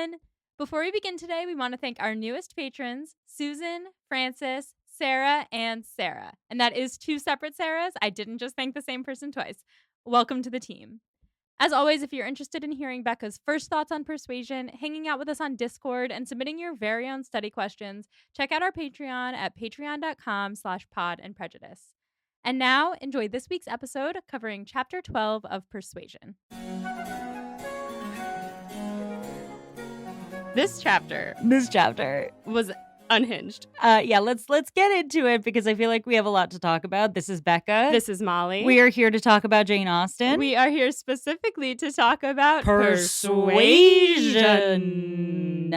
everyone. Before we begin today, we want to thank our newest patrons, Susan, Francis, Sarah, and Sarah. And that is 2 separate Sarahs. I didn't just thank the same person twice. Welcome to the team. As always, if you're interested in hearing Becca's first thoughts on Persuasion, hanging out with us on Discord, and submitting your very own study questions, check out our Patreon at patreon.com/podandprejudice. And now, enjoy this week's episode covering Chapter 12 of Persuasion. This chapter was unhinged. Let's get into it because I feel like we have a lot to talk about. This is Becca. This is Molly. We are here to talk about Jane Austen. We are here specifically to talk about Persuasion.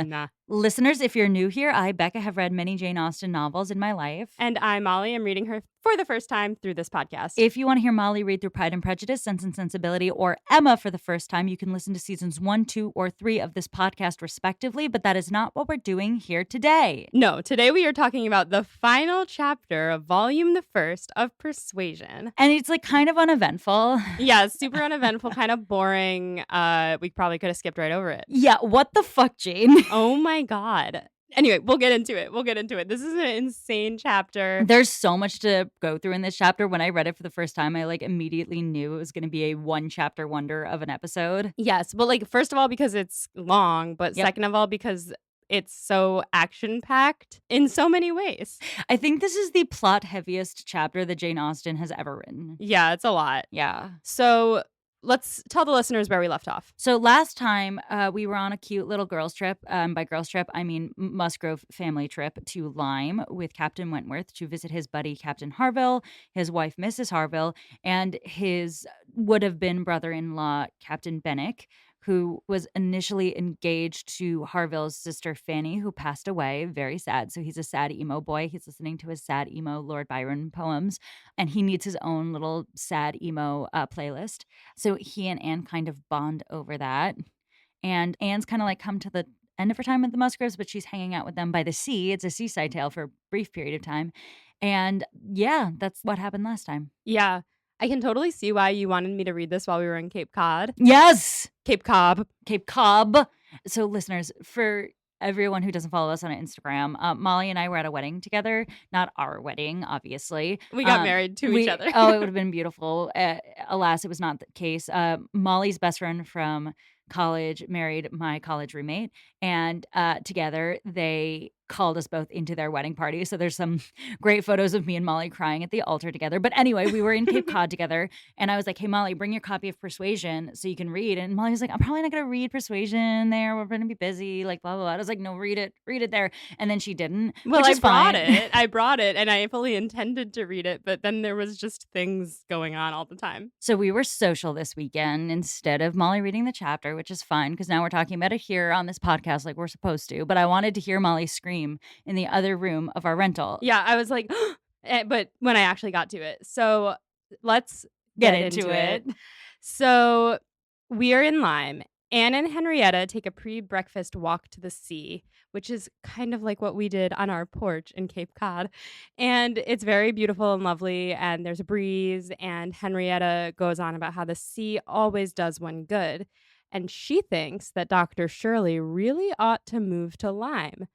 Listeners, if you're new here, I, Becca, have read many Jane Austen novels in my life. And I, Molly, am reading her for the first time through this podcast. If you want to hear Molly read through Pride and Prejudice, Sense and Sensibility, or Emma for the first time, you can listen to seasons 1, 2, or 3 of this podcast respectively, but that is not what we're doing here today. No, today we are talking about the final chapter of volume the first of Persuasion. And it's like kind of uneventful. Yeah, super uneventful, kind of boring. We probably could have skipped right over it. Yeah, what the fuck, Jane? Oh my God. Anyway, we'll get into it. This is an insane chapter. There's so much to go through in this chapter. When I read it for the first time, I immediately knew it was going to be a one chapter wonder of an episode. Yes. Well, first of all, because it's long, but Yep. Second of all, because it's so action-packed in so many ways. I think this is the plot heaviest chapter that Jane Austen has ever written. Yeah, it's a lot. Yeah. So let's tell the listeners where we left off. So last time we were on a cute little girls trip. By girls trip, I mean Musgrove family trip to Lyme with Captain Wentworth to visit his buddy Captain Harville, his wife Mrs. Harville, and his would-have-been brother-in-law Captain Benwick, who was initially engaged to Harville's sister Fanny, who passed away. Very sad. So he's a sad emo boy. He's listening to his sad emo Lord Byron poems, and he needs his own little sad emo playlist. So he and Anne kind of bond over that. And Anne's kind of come to the end of her time with the Musgroves, but she's hanging out with them by the sea. It's a seaside tale for a brief period of time. And yeah, that's what happened last time. Yeah. I can totally see why you wanted me to read this while we were in Cape Cod. Yes! Cape Cobb. Cape Cobb. So listeners, for everyone who doesn't follow us on Instagram, Molly and I were at a wedding together. Not our wedding, obviously. We got married to each other. Oh, it would have been beautiful. Alas, it was not the case. Molly's best friend from college married my college roommate, and together they called us both into their wedding party. So there's some great photos of me and Molly crying at the altar together. But anyway, we were in Cape Cod together, and I was like, hey, Molly, bring your copy of Persuasion so you can read. And Molly was like, I'm probably not going to read Persuasion there. We're going to be busy, blah, blah, blah. I was like, no, read it there. And then she didn't. Well, which is fine. I brought it, and I fully intended to read it, but then there was just things going on all the time. So we were social this weekend instead of Molly reading the chapter, which is fine because now we're talking about it here on this podcast like we're supposed to. But I wanted to hear Molly scream in the other room of our rental. Yeah, I was like, but when I actually got to it. So let's get into it. So we are in Lyme. Anne and Henrietta take a pre-breakfast walk to the sea, which is kind of like what we did on our porch in Cape Cod. And it's very beautiful and lovely, and there's a breeze, and Henrietta goes on about how the sea always does one good. And she thinks that Dr. Shirley really ought to move to Lyme,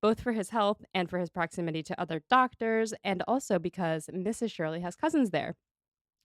both for his health and for his proximity to other doctors, and also because Mrs. Shirley has cousins there.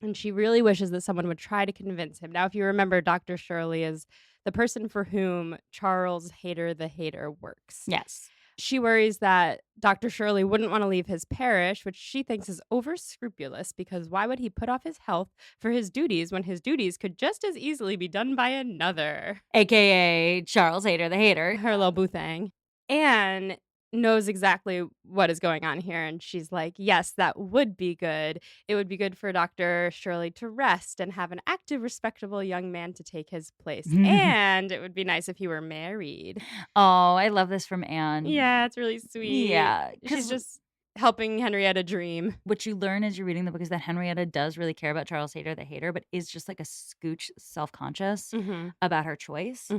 And she really wishes that someone would try to convince him. Now, if you remember, Dr. Shirley is the person for whom Charles Hayter the Hater works. Yes. She worries that Dr. Shirley wouldn't want to leave his parish, which she thinks is over-scrupulous, because why would he put off his health for his duties when his duties could just as easily be done by another? AKA Charles Hayter the Hater. Her little boothang. Anne knows exactly what is going on here, and she's like, yes, that would be good. It would be good for Dr. Shirley to rest and have an active, respectable young man to take his place. And it would be nice if he were married. Oh, I love this from Anne. Yeah, it's really sweet. Yeah. She's just helping Henrietta dream. What you learn as you're reading the book is that Henrietta does really care about Charles Hayter the Hater, but is just a scooch self-conscious about her choice.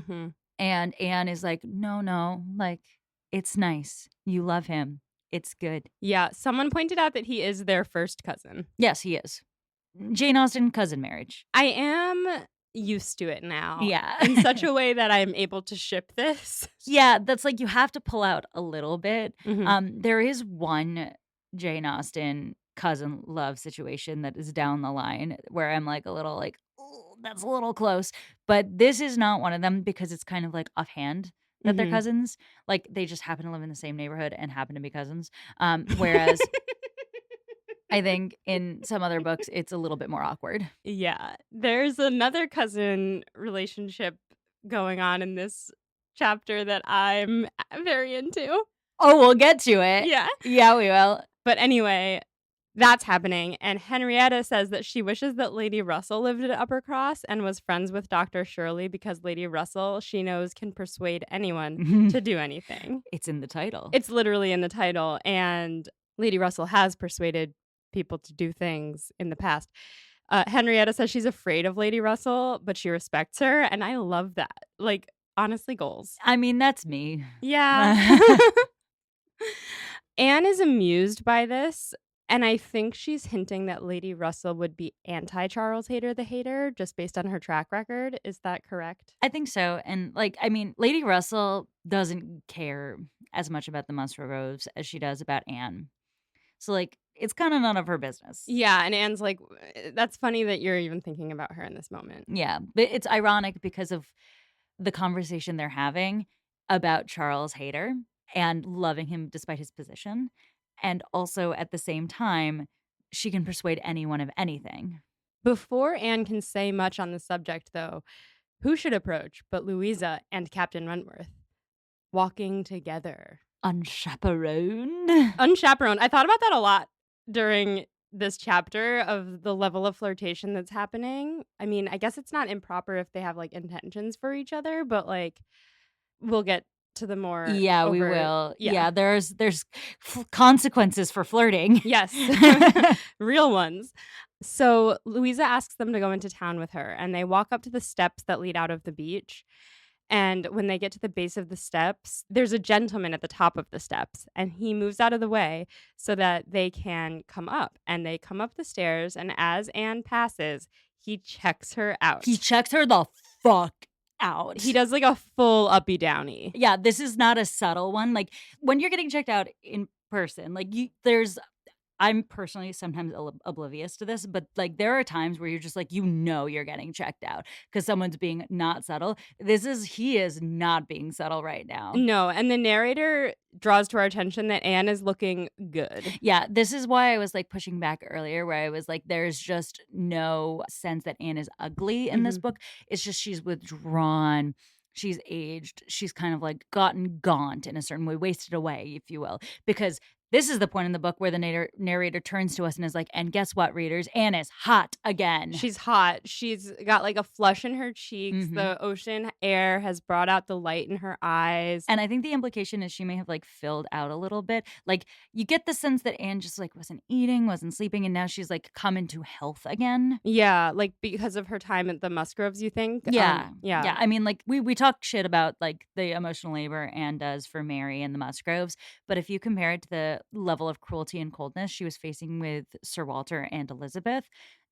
And Anne is like, no, it's nice. You love him. It's good. Yeah, someone pointed out that he is their first cousin. Yes, he is. Jane Austen cousin marriage. I am used to it now. Yeah. In such a way that I'm able to ship this. Yeah, that's like you have to pull out a little bit. Mhm. There is one Jane Austen cousin love situation that is down the line where I'm like a little like, "Ooh, that's a little close." But this is not one of them because it's kind of like offhand that they're Mhm. cousins. Like they just happen to live in the same neighborhood and happen to be cousins. Whereas I think in some other books it's a little bit more awkward. Yeah. There's another cousin relationship going on in this chapter that I'm very into. Oh, we'll get to it. Yeah. Yeah, we will. But anyway, that's happening. And Henrietta says that she wishes that Lady Russell lived at Uppercross and was friends with Dr. Shirley because Lady Russell, she knows, can persuade anyone to do anything. It's in the title. It's literally in the title. And Lady Russell has persuaded people to do things in the past. Henrietta says she's afraid of Lady Russell, but she respects her. And I love that. Like, honestly, goals. I mean, that's me. Yeah. Anne is amused by this. And I think she's hinting that Lady Russell would be anti-Charles Hayter the Hater just based on her track record. Is that correct? I think so. And like, I mean, Lady Russell doesn't care as much about the Musgroves as she does about Anne. So like, it's kind of none of her business. Yeah, and Anne's like, that's funny that you're even thinking about her in this moment. Yeah, but it's ironic because of the conversation they're having about Charles Hayter and loving him despite his position. And also at the same time, she can persuade anyone of anything. Before Anne can say much on the subject, though, who should approach but Louisa and Captain Wentworth? Walking together. Unchaperoned? Unchaperoned. I thought about that a lot during this chapter of the level of flirtation that's happening. I mean, I guess it's not improper if they have like intentions for each other, but like we'll get to the more Yeah, we overt- will. Yeah, there's consequences for flirting. Yes. Real ones. So Louisa asks them to go into town with her, and they walk up to the steps that lead out of the beach. And when they get to the base of the steps, there's a gentleman at the top of the steps, and he moves out of the way so that they can come up. And they come up the stairs, and as Anne passes, he checks her out. He checks her the fuck out. He does like a full uppy downy. Yeah, this is not a subtle one. Like when you're getting checked out in person, like I'm personally sometimes oblivious to this, but like there are times where you're just like, you're getting checked out because someone's being not subtle. He is not being subtle right now. No, and the narrator draws to our attention that Anne is looking good. Yeah, this is why I was like pushing back earlier where I was like, there's just no sense that Anne is ugly in this book. It's just she's withdrawn. She's aged. She's kind of like gotten gaunt in a certain way, wasted away, if you will, because this is the point in the book where the narrator turns to us and is like, and guess what, readers? Anne is hot again. She's hot. She's got like a flush in her cheeks. The ocean air has brought out the light in her eyes. And I think the implication is she may have like filled out a little bit. Like you get the sense that Anne just like wasn't eating, wasn't sleeping, and now she's like come into health again. Yeah, like because of her time at the Musgroves, you think? Yeah. Yeah. I mean, like we talk shit about like the emotional labor Anne does for Mary and the Musgroves, but if you compare it to the level of cruelty and coldness she was facing with Sir Walter and Elizabeth,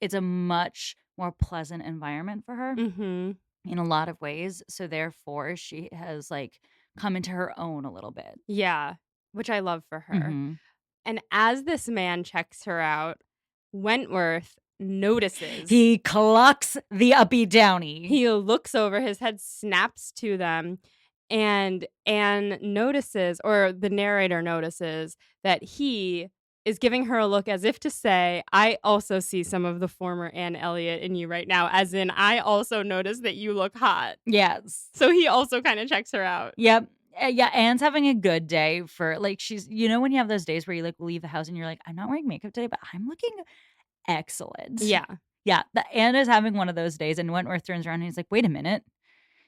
it's a much more pleasant environment for her in a lot of ways. So therefore, she has like come into her own a little bit. Yeah, which I love for her. And as this man checks her out, Wentworth notices. He clocks the uppy downy. He looks over, his head snaps to them. And Anne notices, or the narrator notices, that he is giving her a look as if to say, I also see some of the former Anne Elliot in you right now, as in, I also notice that you look hot. Yes. So he also kind of checks her out. Yep. Yeah, Anne's having a good day for, like, she's, when you have those days where you, like, leave the house and you're like, I'm not wearing makeup today, but I'm looking excellent. Yeah. Yeah, Anne is having one of those days, and Wentworth turns around and he's like, wait a minute.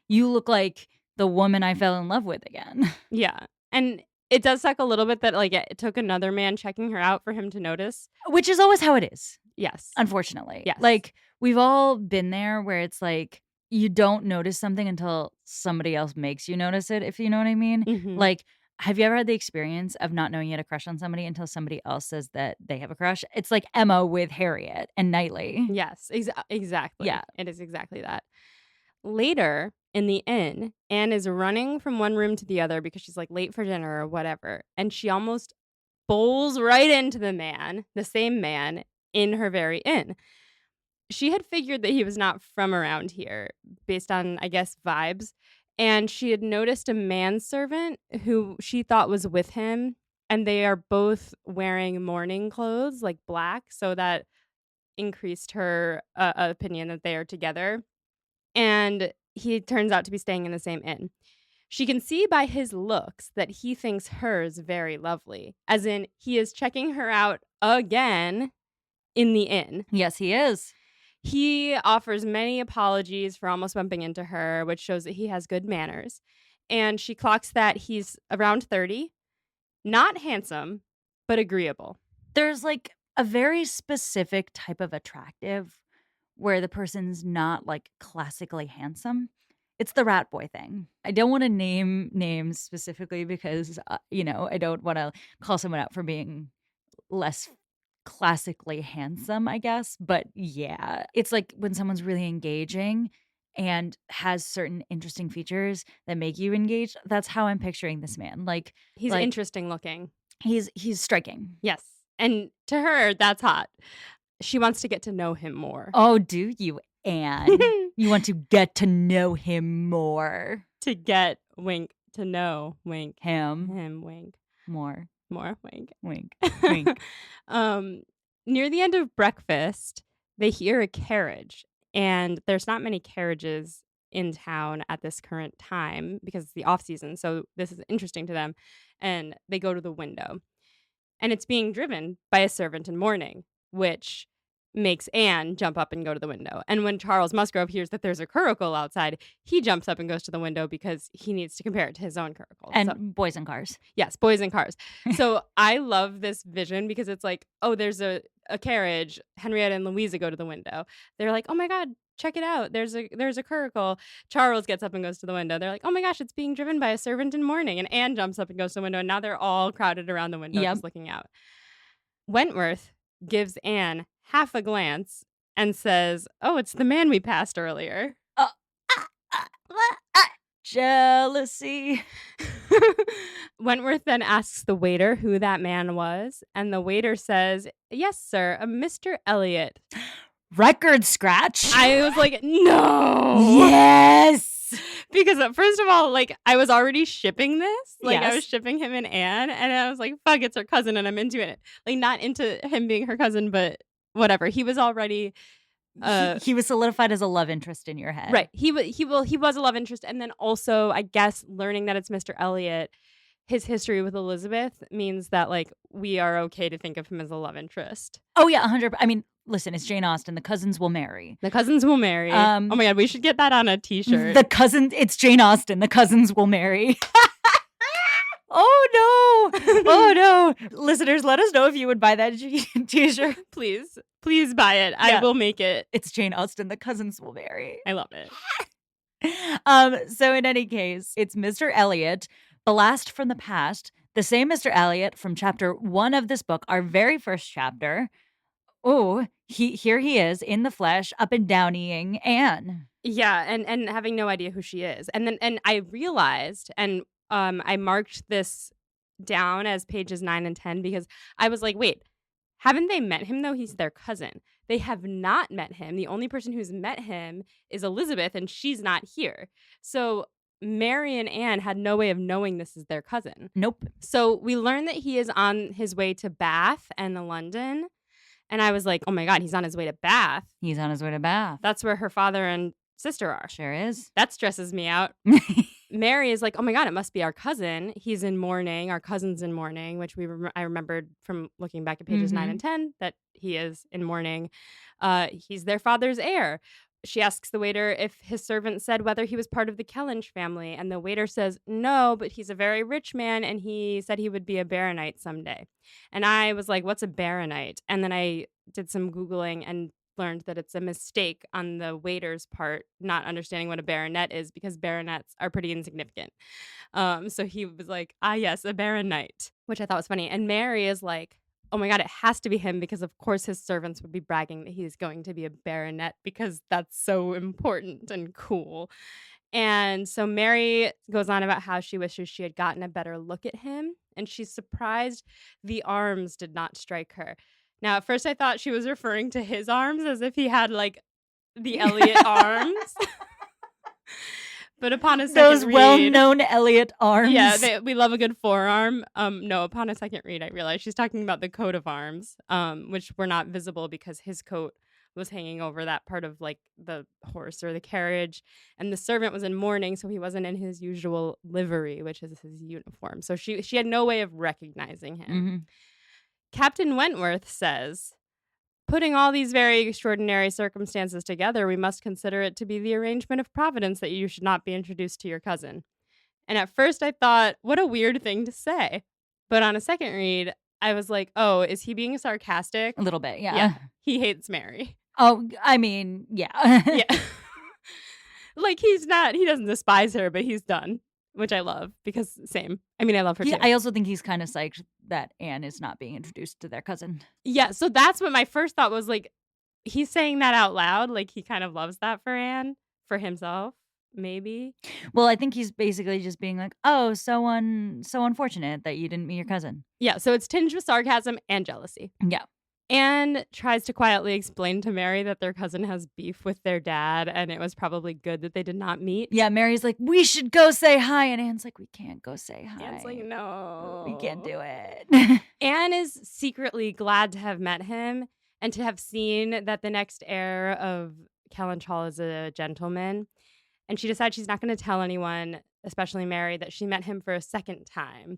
You look like the woman I fell in love with again. Yeah. And it does suck a little bit that like it took another man checking her out for him to notice. Which is always how it is. Yes. Unfortunately. Yes. Like we've all been there where it's like you don't notice something until somebody else makes you notice it, if you know what I mean. Like Have you ever had the experience of not knowing you had a crush on somebody until somebody else says that they have a crush? It's like Emma with Harriet and Knightley. Yes, exactly. Yeah. It is exactly that. Later in the inn, Anne is running from one room to the other because she's like late for dinner or whatever. And she almost bowls right into the same man in her very inn. She had figured that he was not from around here based on, I guess, vibes. And she had noticed a manservant who she thought was with him. And they are both wearing mourning clothes, like black. So that increased her opinion that they are together. And he turns out to be staying in the same inn. She can see by his looks that he thinks hers very lovely, as in he is checking her out again in the inn. Yes, he is. He offers many apologies for almost bumping into her, which shows that he has good manners. And she clocks that he's around 30, not handsome, but agreeable. There's like a very specific type of attractive where the person's not like classically handsome. It's the rat boy thing. I don't want to name names specifically because, I don't want to call someone out for being less classically handsome, I guess. But yeah, it's like when someone's really engaging and has certain interesting features that make you engaged. That's how I'm picturing this man. Like He's interesting looking. he's striking. Yes. And to her, that's hot. She wants to get to know him more. Oh, do you, Anne? You want to get to know him more. To get wink, to know wink. Him Wink. more. More wink. Wink. Wink. Near the end of breakfast, they hear a carriage. And there's not many carriages in town at this current time because it's the off season. So this is interesting to them. And they go to the window. And it's being driven by a servant in mourning, which makes Anne jump up and go to the window. And when Charles Musgrove hears that there's a curricle outside, he jumps up and goes to the window because he needs to compare it to his own curricle. And boys and cars. Yes, boys and cars. So I love this vision because it's like, oh, there's a carriage. Henrietta and Louisa go to the window. They're like, oh my God, check it out. There's a curricle. Charles gets up and goes to the window. They're like, oh my gosh, it's being driven by a servant in mourning. And Anne jumps up and goes to the window. And now they're all crowded around the window just looking out. Wentworth gives Anne half a glance and says, oh, it's the man we passed earlier. Jealousy. Wentworth then asks the waiter who that man was. And the waiter says, yes, sir, a Mr. Elliot. Record scratch. I was like, no. Yes. Because first of all, like I was already shipping this. Like Yes. I was shipping him and Anne. And I was like, fuck, it's her cousin. And I'm into it. Like not into him being her cousin, but whatever. He was already he was solidified as a love interest in your head. right. He was a love interest. And then also, I guess, learning that it's Mr. Elliot, his history with Elizabeth means that like we are okay to think of him as a love interest. Oh yeah, 100. I mean, listen, it's Jane Austen. The cousins will marry. The cousins will marry. Oh my God, we should get that on a t-shirt. It's Jane Austen. The cousins will marry. Oh no. Oh no. Listeners, let us know if you would buy that t-shirt. Please buy it. I will make it. It's Jane Austen. The cousins will marry. I love it. So in any case, it's Mr. Elliot, the last from the past, the same Mr. Elliot from chapter 1 of this book, our very first chapter. Oh, here he is in the flesh, up and downing Anne. Yeah, and having no idea who she is. And I realized, and I marked this down as pages 9 and 10 because I was like, wait, haven't they met him though? He's their cousin. They have not met him. The only person who's met him is Elizabeth, and she's not here. So Mary and Anne had no way of knowing this is their cousin. Nope. So we learn that he is on his way to Bath and London. And I was like, oh my God, he's on his way to Bath. He's on his way to Bath. That's where her father and sister are. Sure is. That stresses me out. Mary is like, oh my God, it must be our cousin. He's in mourning. Our cousin's in mourning, which I remembered from looking back at pages 9 and 10 that he is in mourning. He's their father's heir. She asks the waiter if his servant said whether he was part of the Kellynch family. And the waiter says, no, but he's a very rich man. And he said he would be a baronite someday. And I was like, what's a baronite? And then I did some Googling, and learned that it's a mistake on the waiter's part not understanding what a baronet is because baronets are pretty insignificant. So he was like, yes, a baronet, which I thought was funny. And Mary is like, oh my God, it has to be him because of course his servants would be bragging that he's going to be a baronet because that's so important and cool. And so Mary goes on about how she wishes she had gotten a better look at him, and she's surprised the arms did not strike her. Now, at first I thought she was referring to his arms as if he had like the Elliot arms. But upon a second Those read, well-known Elliot arms. yeah, we love a good forearm. No, upon a second read, I realized she's talking about the coat of arms, which were not visible because his coat was hanging over that part of like the horse or the carriage, and the servant was in mourning, so he wasn't in his usual livery, which is his uniform. So she had no way of recognizing him. Mm-hmm. Captain Wentworth says, putting all these very extraordinary circumstances together, we must consider it to be the arrangement of Providence that you should not be introduced to your cousin. And at first I thought, what a weird thing to say. But on a second read, I was like, oh, is he being sarcastic? A little bit, yeah. He hates Mary. Oh, I mean, yeah. Yeah. Like he doesn't despise her, but he's done, which I love because same. I mean, I love her too. I also think he's kind of psyched that Anne is not being introduced to their cousin. Yeah, so that's what my first thought was, like, he's saying that out loud, like he kind of loves that for Anne, for himself, maybe. Well, I think he's basically just being like, oh, so unfortunate that you didn't meet your cousin. Yeah, so it's tinged with sarcasm and jealousy. Yeah. Anne tries to quietly explain to Mary that their cousin has beef with their dad, and it was probably good that they did not meet. Yeah, Mary's like, we should go say hi. And Anne's like, we can't go say hi. Anne's like, no. We can't do it. Anne is secretly glad to have met him and to have seen that the next heir of Kellanchall is a gentleman. And she decides she's not going to tell anyone, especially Mary, that she met him for a second time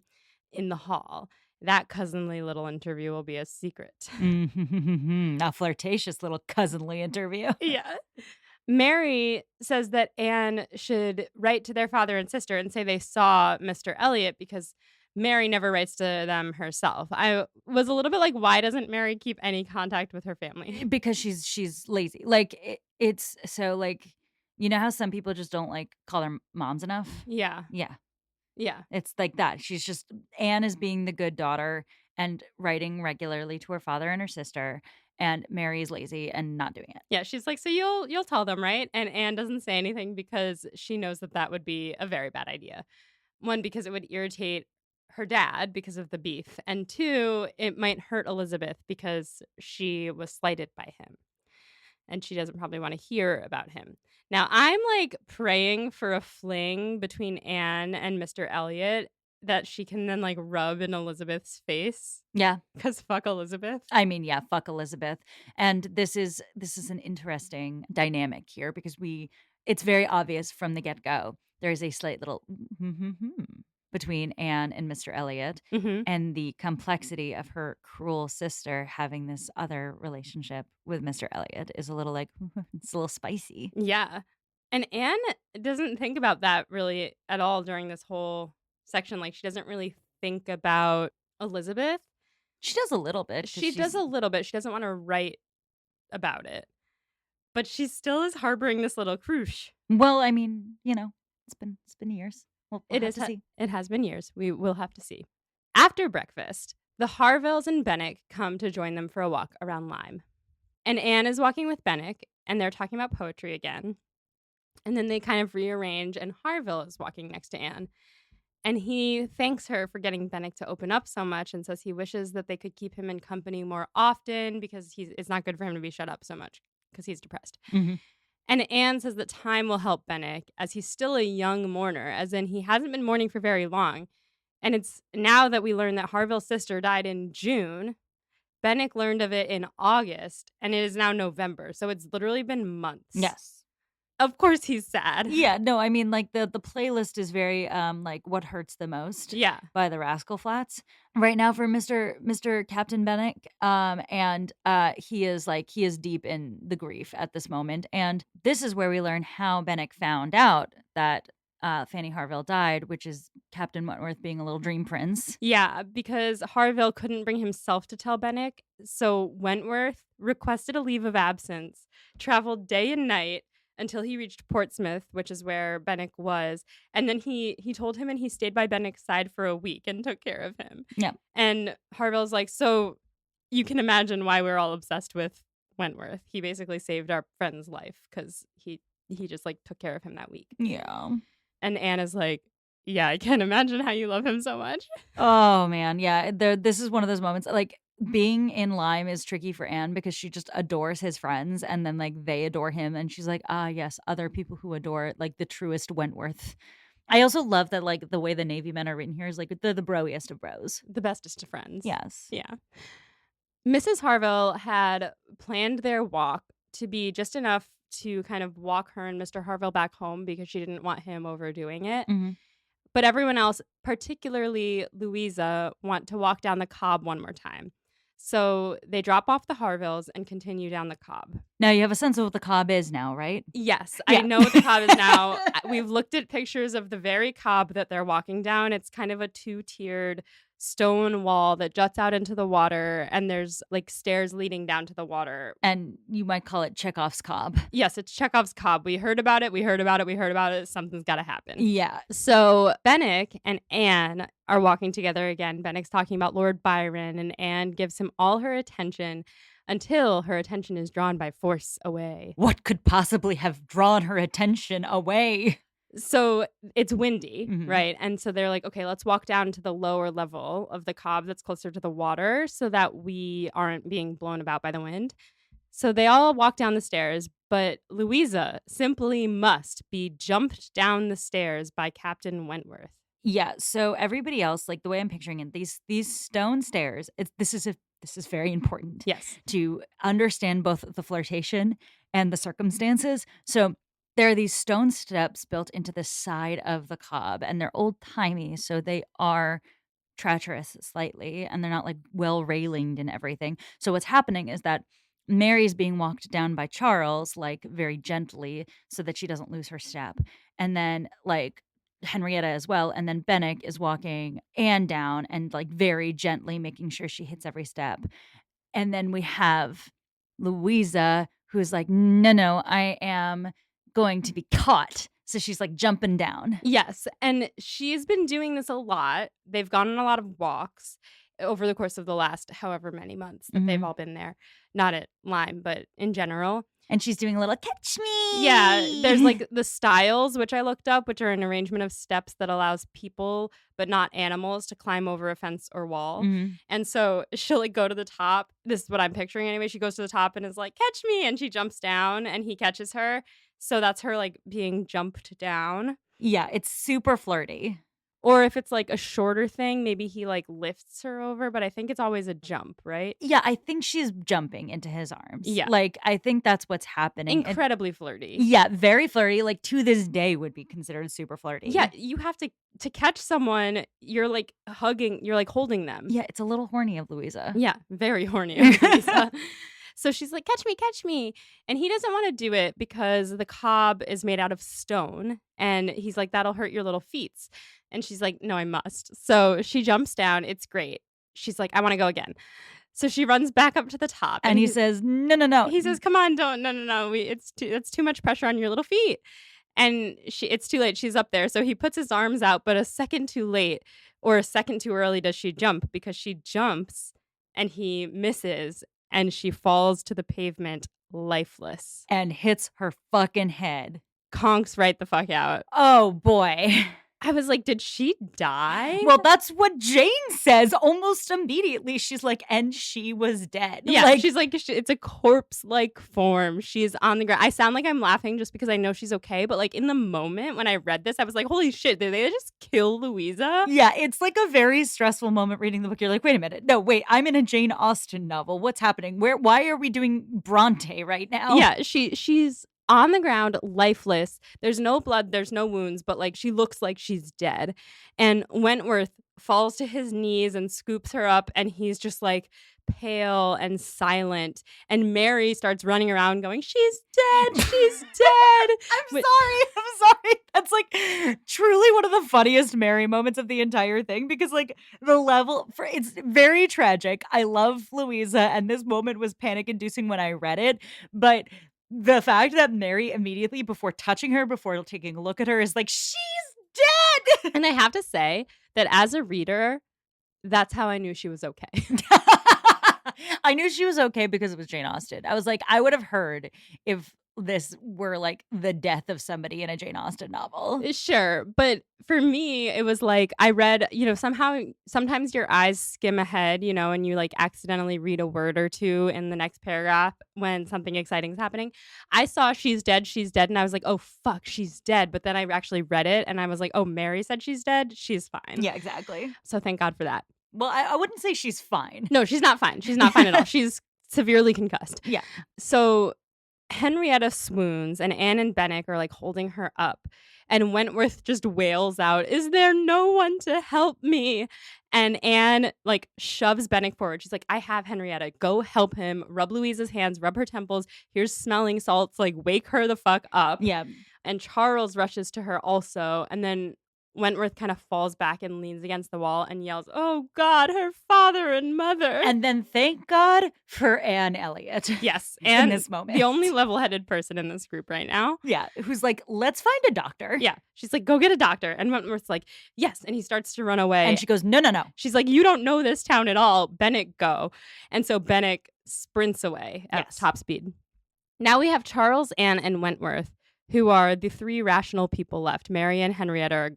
in the hall. That cousinly little interview will be a secret. A flirtatious little cousinly interview. Yeah. Mary says that Anne should write to their father and sister and say they saw Mr. Elliot because Mary never writes to them herself. I was a little bit like, why doesn't Mary keep any contact with her family? Because she's lazy. Like it's so like, you know how some people just don't like call their moms enough? Yeah. Yeah. Yeah. It's like that. Anne is being the good daughter and writing regularly to her father and her sister, and Mary is lazy and not doing it. Yeah, she's like, so you'll tell them, right? And Anne doesn't say anything because she knows that would be a very bad idea. One, because it would irritate her dad because of the beef, and two, it might hurt Elizabeth because she was slighted by him. And she doesn't probably want to hear about him. Now, I'm like praying for a fling between Anne and Mr. Elliot that she can then like rub in Elizabeth's face. Yeah. Because fuck Elizabeth. I mean, yeah, fuck Elizabeth. And this is an interesting dynamic here because it's very obvious from the get-go. There's a slight little between Anne and Mr. Elliot, and the complexity of her cruel sister having this other relationship with Mr. Elliot is a little like, it's a little spicy. Yeah. And Anne doesn't think about that really at all during this whole section. Like, she doesn't really think about Elizabeth. She does a little bit. She does a little bit. She doesn't want to write about it. But she still is harboring this little crush. Well, I mean, you know, it's been years. We'll It have to see. It has been years. We will have to see. After breakfast, the Harvilles and Benwick come to join them for a walk around Lyme. And Anne is walking with Benwick, and they're talking about poetry again. And then they kind of rearrange, and Harville is walking next to Anne. And he thanks her for getting Benwick to open up so much and says he wishes that they could keep him in company more often because it's not good for him to be shut up so much because he's depressed. Mm-hmm. And Anne says that time will help Benwick as he's still a young mourner, as in he hasn't been mourning for very long. And it's now that we learn that Harville's sister died in June, Benwick learned of it in August, and it is now November. So it's literally been months. Yes. Of course he's sad. Yeah, no, I mean, like, the playlist is very, like, What Hurts the Most by the Rascal Flatts right now for Mr. Captain Benwick. And he is deep in the grief at this moment. And this is where we learn how Benwick found out that Fanny Harville died, which is Captain Wentworth being a little dream prince. Yeah, because Harville couldn't bring himself to tell Benwick, so Wentworth requested a leave of absence, traveled day and night until he reached Portsmouth, which is where Benwick was, and then he told him and he stayed by Benwick's side for a week and took care of him. Yeah. And Harville's like, so you can imagine why we're all obsessed with Wentworth. He basically saved our friend's life because he just like took care of him that week. Yeah. And Anna's like, yeah, I can't imagine how you love him so much. Oh man, yeah. This is one of those moments. Like being in Lyme is tricky for Anne because she just adores his friends, and then like they adore him, and she's like, ah, yes, other people who adore like the truest Wentworth. I also love that like the way the Navy men are written here is like they're the broiest of bros. The bestest of friends. Yes. Yeah. Mrs. Harville had planned their walk to be just enough to kind of walk her and Mr. Harville back home because she didn't want him overdoing it. Mm-hmm. But everyone else, particularly Louisa, want to walk down the Cobb one more time. So they drop off the Harvilles and continue down the Cobb. Now you have a sense of what the Cobb is now, right? Yes, Yeah. I know what the Cobb is now. We've looked at pictures of the very Cobb that they're walking down. It's kind of a 2-tiered stone wall that juts out into the water, and there's like stairs leading down to the water. And you might call it Chekhov's Cobb. Yes, it's Chekhov's Cobb. We heard about it. Something's got to happen. Yeah. So Benwick and Anne are walking together again. Benwick's talking about Lord Byron, and Anne gives him all her attention until her attention is drawn by force away. What could possibly have drawn her attention away? So it's windy, Mhm. right? And so they're like, okay, let's walk down to the lower level of the Cobb that's closer to the water so that we aren't being blown about by the wind. So they all walk down the stairs, but Louisa simply must be jumped down the stairs by Captain Wentworth. Yeah. So everybody else, like the way I'm picturing it, these stone stairs. This is very important. Yes. To understand both the flirtation and the circumstances. So there are these stone steps built into the side of the Cobb, and they're old timey, so they are treacherous slightly, and they're not like well railinged and everything. So what's happening is that Mary's being walked down by Charles, like very gently, so that she doesn't lose her step, and then like Henrietta as well, and then Benwick is walking Anne down and like very gently making sure she hits every step. And then we have Louisa, who's like, no, I am going to be caught. So she's like jumping down. Yes. And she's been doing this a lot. They've gone on a lot of walks over the course of the last however many months that they've all been there. Not at Lyme, but in general. And she's doing a little catch me. Yeah, there's like the stiles, which I looked up, which are an arrangement of steps that allows people, but not animals, to climb over a fence or wall. Mhm. And so she'll like go to the top. This is what I'm picturing anyway. She goes to the top and is like, catch me. And she jumps down and he catches her. So that's her like being jumped down. Yeah, it's super flirty. Or if it's like a shorter thing, maybe he like lifts her over, but I think it's always a jump, right? Yeah, I think she's jumping into his arms. Yeah. Like, I think that's what's happening. Incredibly flirty. Yeah, very flirty. Like, to this day would be considered super flirty. Yeah, you have to catch someone, you're like hugging, you're like holding them. Yeah, it's a little horny of Louisa. Yeah, very horny of Lisa. So she's like, catch me. And he doesn't want to do it because the Cobb is made out of stone. And he's like, that'll hurt your little feet. And she's like, no, I must. So she jumps down. It's great. She's like, I want to go again. So she runs back up to the top. And he says, no. He says, come on, don't. No. It's too much pressure on your little feet. And it's too late. She's up there. So he puts his arms out. But a second too late or a second too early does she jump, because she jumps and he misses. And she falls to the pavement lifeless. And hits her fucking head. Conks right the fuck out. Oh, boy. I was like, did she die? Well, that's what Jane says almost immediately. She's like, and she was dead. Yeah, Like, she's like, it's a corpse-like form. She's on the ground. I sound like I'm laughing just because I know she's okay. But like in the moment when I read this, I was like, holy shit, did they just kill Louisa? yeah, it's like a very stressful moment reading the book. You're like, wait a minute. No, wait, I'm in a Jane Austen novel. What's happening? Why are we doing Bronte right now? Yeah, she's on the ground, lifeless. There's no blood, there's no wounds, but like she looks like she's dead. And Wentworth falls to his knees and scoops her up, and he's just like pale and silent. And Mary starts running around going, "She's dead, she's dead." I'm sorry. That's like truly one of the funniest Mary moments of the entire thing, because like the level for it's very tragic. I love Louisa, and this moment was panic inducing when I read it, but the fact that Mary immediately, before touching her, before taking a look at her, is like, "She's dead." And I have to say that as a reader, that's how I knew she was okay. I knew she was okay because it was Jane Austen. I was like, I would have heard if this were like the death of somebody in a Jane Austen novel. Sure. But for me, it was like I read, sometimes your eyes skim ahead, and you like accidentally read a word or two in the next paragraph when something exciting is happening. I saw she's dead. And I was like, oh, fuck, she's dead. But then I actually read it and I was like, oh, Mary said she's dead. She's fine. Yeah, exactly. So thank God for that. Well, I wouldn't say she's fine. No, she's not fine. She's not fine at all. She's severely concussed. Yeah. So Henrietta swoons and Anne and Benwick are like holding her up. And Wentworth just wails out, "Is there no one to help me?" And Anne like shoves Benwick forward. She's like, "I have Henrietta. Go help him. Rub Louisa's hands, rub her temples. Here's smelling salts. Like, wake her the fuck up." Yeah. And Charles rushes to her also. And then Wentworth kind of falls back and leans against the wall and yells, "Oh God, her father and mother." And then thank God for Anne Elliot. Yes. And in this moment. The only level-headed person in this group right now. Yeah. Who's like, "Let's find a doctor." Yeah. She's like, "Go get a doctor." And Wentworth's like, "Yes." And he starts to run away. And she goes, "No, no, no." She's like, "You don't know this town at all. Benwick, go." And so Benwick sprints away at top speed. Now we have Charles, Anne, and Wentworth, who are the three rational people left. Mary and Henrietta are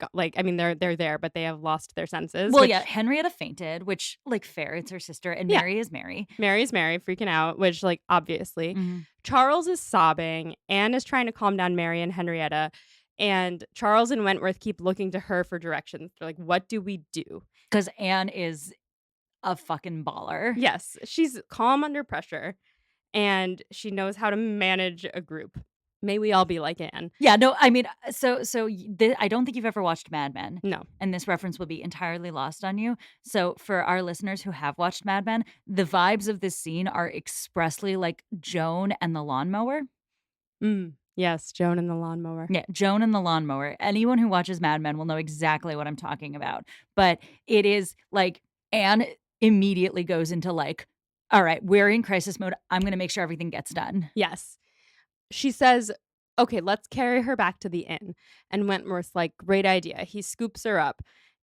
they're there, but they have lost their senses. Well, yeah, Henrietta fainted, which like fair, it's her sister, and Mary is Mary. Mary's Mary, freaking out, which like obviously. Mm-hmm. Charles is sobbing. Anne is trying to calm down Mary and Henrietta. And Charles and Wentworth keep looking to her for directions. They're like, "What do we do?" Because Anne is a fucking baller. Yes, she's calm under pressure, and she knows how to manage a group. May we all be like Anne. Yeah, no, I mean, I don't think you've ever watched Mad Men. No. And this reference will be entirely lost on you. So for our listeners who have watched Mad Men, the vibes of this scene are expressly like Joan and the lawnmower. Yes, Joan and the lawnmower. Yeah, Joan and the lawnmower. Anyone who watches Mad Men will know exactly what I'm talking about. But it is like Anne immediately goes into like, all right, we're in crisis mode. I'm going to make sure everything gets done. Yes. She says, "Okay, let's carry her back to the inn." And Wentworth's like, "Great idea." He scoops her up.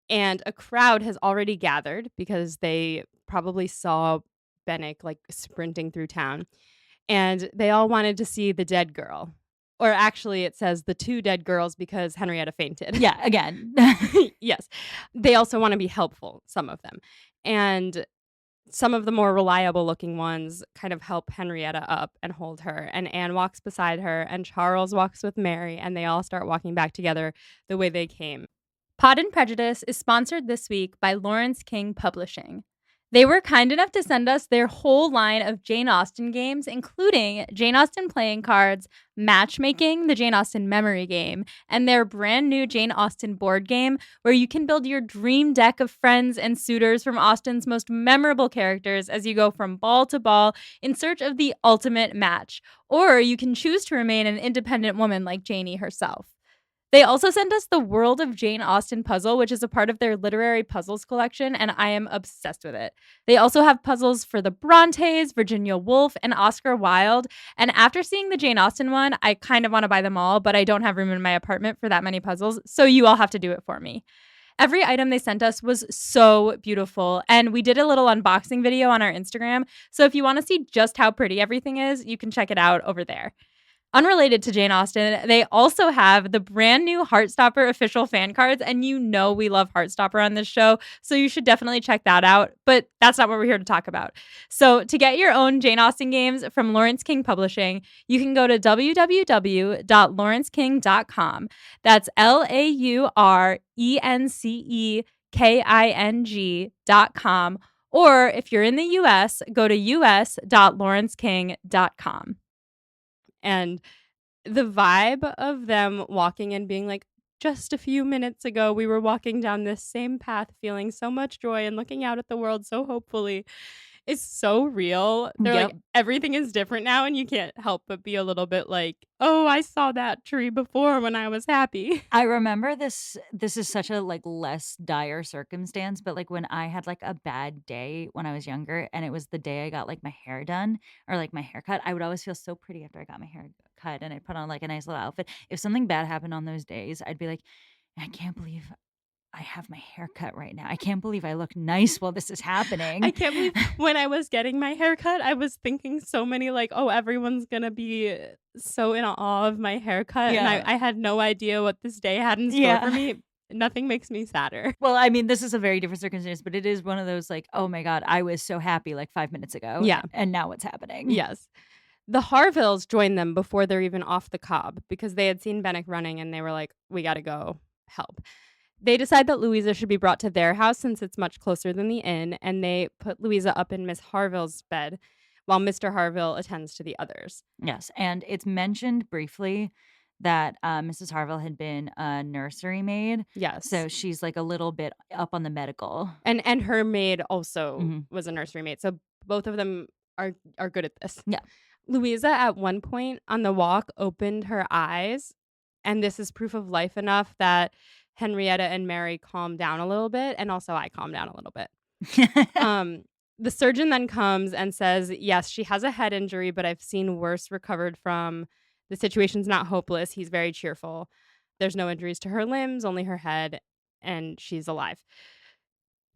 And a crowd has already gathered because they probably saw Benwick like sprinting through town. And they all wanted to see the dead girl. Or actually, it says the two dead girls because Henrietta fainted. Yeah, again. Yes. They also want to be helpful, some of them. And some of the more reliable looking ones kind of help Henrietta up and hold her. And Anne walks beside her, and Charles walks with Mary, and they all start walking back together the way they came. Pod and Prejudice is sponsored this week by Lawrence King Publishing. They were kind enough to send us their whole line of Jane Austen games, including Jane Austen playing cards, Matchmaking, the Jane Austen memory game, and their brand new Jane Austen board game where you can build your dream deck of friends and suitors from Austen's most memorable characters as you go from ball to ball in search of the ultimate match. Or you can choose to remain an independent woman like Janie herself. They also sent us the World of Jane Austen puzzle, which is a part of their literary puzzles collection, and I am obsessed with it. They also have puzzles for the Brontes, Virginia Woolf, and Oscar Wilde. And after seeing the Jane Austen one, I kind of want to buy them all, but I don't have room in my apartment for that many puzzles, so you all have to do it for me. Every item they sent us was so beautiful, and we did a little unboxing video on our Instagram, so if you want to see just how pretty everything is, you can check it out over there. Unrelated to Jane Austen, they also have the brand new Heartstopper official fan cards, and you know we love Heartstopper on this show, so you should definitely check that out, but that's not what we're here to talk about. So to get your own Jane Austen games from Lawrence King Publishing, you can go to www.lawrenceking.com. That's LAURENCEKING.com, or if you're in the US, go to us.lawrenceking.com. And the vibe of them walking and being like, just a few minutes ago, we were walking down this same path, feeling so much joy and looking out at the world so hopefully. It's so real. They're Yep. like, everything is different now, and you can't help but be a little bit like, oh, I saw that tree before when I was happy. I remember this is such a, like, less dire circumstance, but, like, when I had, like, a bad day when I was younger, and it was the day I got, like, my hair done or, like, my haircut, I would always feel so pretty after I got my hair cut, and I'd put on, like, a nice little outfit. If something bad happened on those days, I'd be like, "I can't believe I have my hair cut right now. I can't believe I look nice while this is happening." I can't believe when I was getting my haircut, I was thinking so many like, oh, everyone's gonna be so in awe of my haircut. Yeah. And I had no idea what this day had in store Yeah. for me. Nothing makes me sadder. Well, I mean, this is a very different circumstance, but it is one of those like, "Oh my god, I was so happy like 5 minutes ago." Yeah. And now what's happening? Yes. The Harvilles joined them before they're even off the cob because they had seen Bennick running and they were like, we gotta go help. They decide that Louisa should be brought to their house since it's much closer than the inn, and they put Louisa up in Miss Harville's bed while Mr. Harville attends to the others. Yes, and it's mentioned briefly that Mrs. Harville had been a nursery maid, Yes. so she's like a little bit up on the medical. And her maid also Mhm. was a nursery maid. So both of them are good at this. Yeah. Louisa at one point on the walk opened her eyes, and this is proof of life enough that Henrietta and Mary calmed down a little bit, and also I calmed down a little bit. The surgeon then comes and says, yes, she has a head injury, but I've seen worse recovered from. The situation's not hopeless. He's very cheerful. There's no injuries to her limbs, only her head, and she's alive.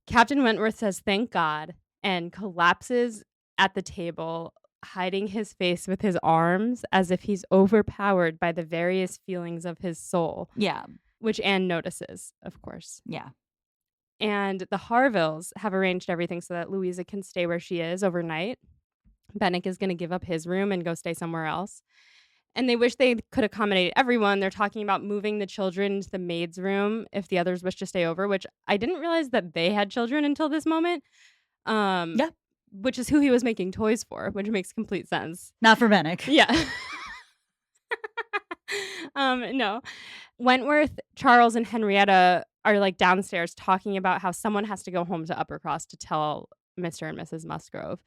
Captain Wentworth says, thank God, and collapses at the table, hiding his face with his arms as if he's overpowered by the various feelings of his soul. Yeah. Which Anne notices, of course. Yeah. And the Harvilles have arranged everything so that Louisa can stay where she is overnight. Bennick is going to give up his room and go stay somewhere else. And they wish they could accommodate everyone. They're talking about moving the children into the maid's room if the others wish to stay over, which I didn't realize that they had children until this moment. Yeah. Which is who he was making toys for, which makes complete sense. Not for Bennick. Yeah. No. Wentworth, Charles, and Henrietta are like downstairs talking about how someone has to go home to Uppercross to tell Mr. and Mrs. Musgrove.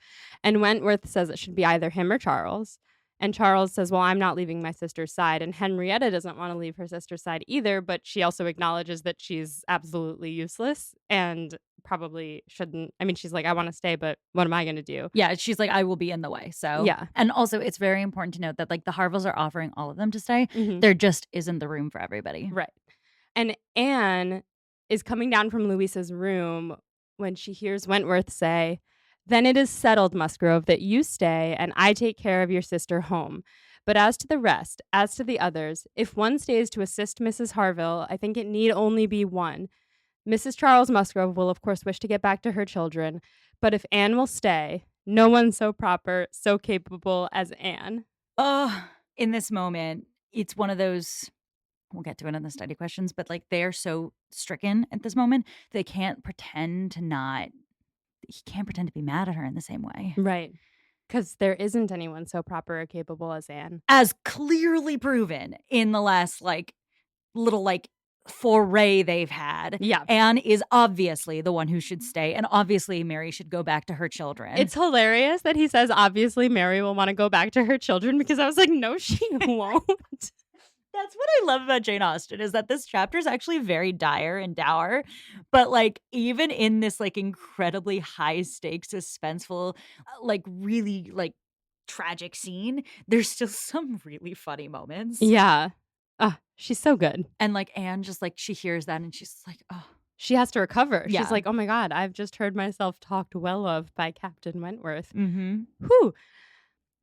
And Wentworth says it should be either him or Charles. And Charles says, well, I'm not leaving my sister's side. And Henrietta doesn't want to leave her sister's side either, but she also acknowledges that she's absolutely useless and probably shouldn't. I mean, she's like, I want to stay, but what am I going to do? Yeah, she's like, I will be in the way. So Yeah. And also, it's very important to note that like the Harvilles are offering all of them to stay. Mhm. There just isn't the room for everybody. Right. And Anne is coming down from Louisa's room when she hears Wentworth say, then it is settled, Musgrove, that you stay and I take care of your sister home. But as to the rest, as to the others, if one stays to assist Mrs. Harville, I think it need only be one. Mrs. Charles Musgrove will, of course, wish to get back to her children. But if Anne will stay, no one so proper, so capable as Anne. Oh, in this moment, it's one of those, we'll get to it in the study questions, but like they're so stricken at this moment, they can't pretend to not, he can't pretend to be mad at her in the same way. Right. Because there isn't anyone so proper or capable as Anne. As clearly proven in the last like little like foray they've had. Yeah. Anne is obviously the one who should stay, and obviously Mary should go back to her children. It's hilarious that he says, obviously, Mary will want to go back to her children, because I was like, no, she won't. That's what I love about Jane Austen, is that this chapter is actually very dire and dour, but like even in this like incredibly high stakes, suspenseful, like really like tragic scene, there's still some really funny moments. Yeah. She's so good. And like Anne just like, she hears that and she's like, oh. She has to recover. Yeah. She's like, oh my God, I've just heard myself talked well of by Captain Wentworth. Mm-hmm. Whew.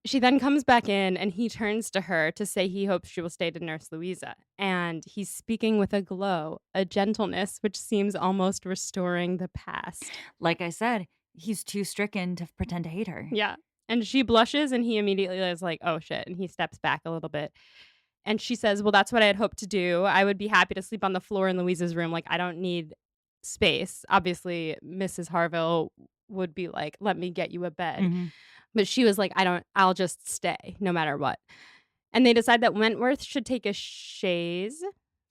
She then comes back in and he turns to her to say he hopes she will stay to nurse Louisa. And he's speaking with a glow, a gentleness, which seems almost restoring the past. Like I said, he's too stricken to pretend to hate her. Yeah. And she blushes and he immediately is like, oh shit. And he steps back a little bit. And she says, well, that's what I had hoped to do. I would be happy to sleep on the floor in Louisa's room. Like, I don't need space. Obviously, Mrs. Harville would be like, let me get you a bed. Mm-hmm. But she was like, I'll just stay no matter what. And they decide that Wentworth should take a chaise.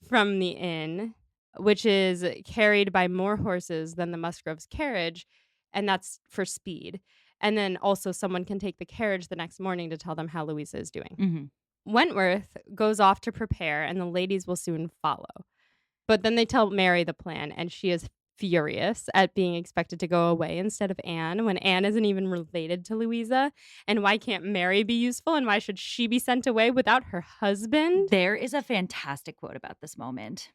from the inn, which is carried by more horses than the Musgroves' carriage, and that's for speed. And then also someone can take the carriage the next morning to tell them how Louisa is doing. Mm-hmm. Wentworth goes off to prepare, and the ladies will soon follow. But then they tell Mary the plan, and she is furious at being expected to go away instead of Anne, when Anne isn't even related to Louisa. And why can't Mary be useful, and why should she be sent away without her husband? There is a fantastic quote about this moment.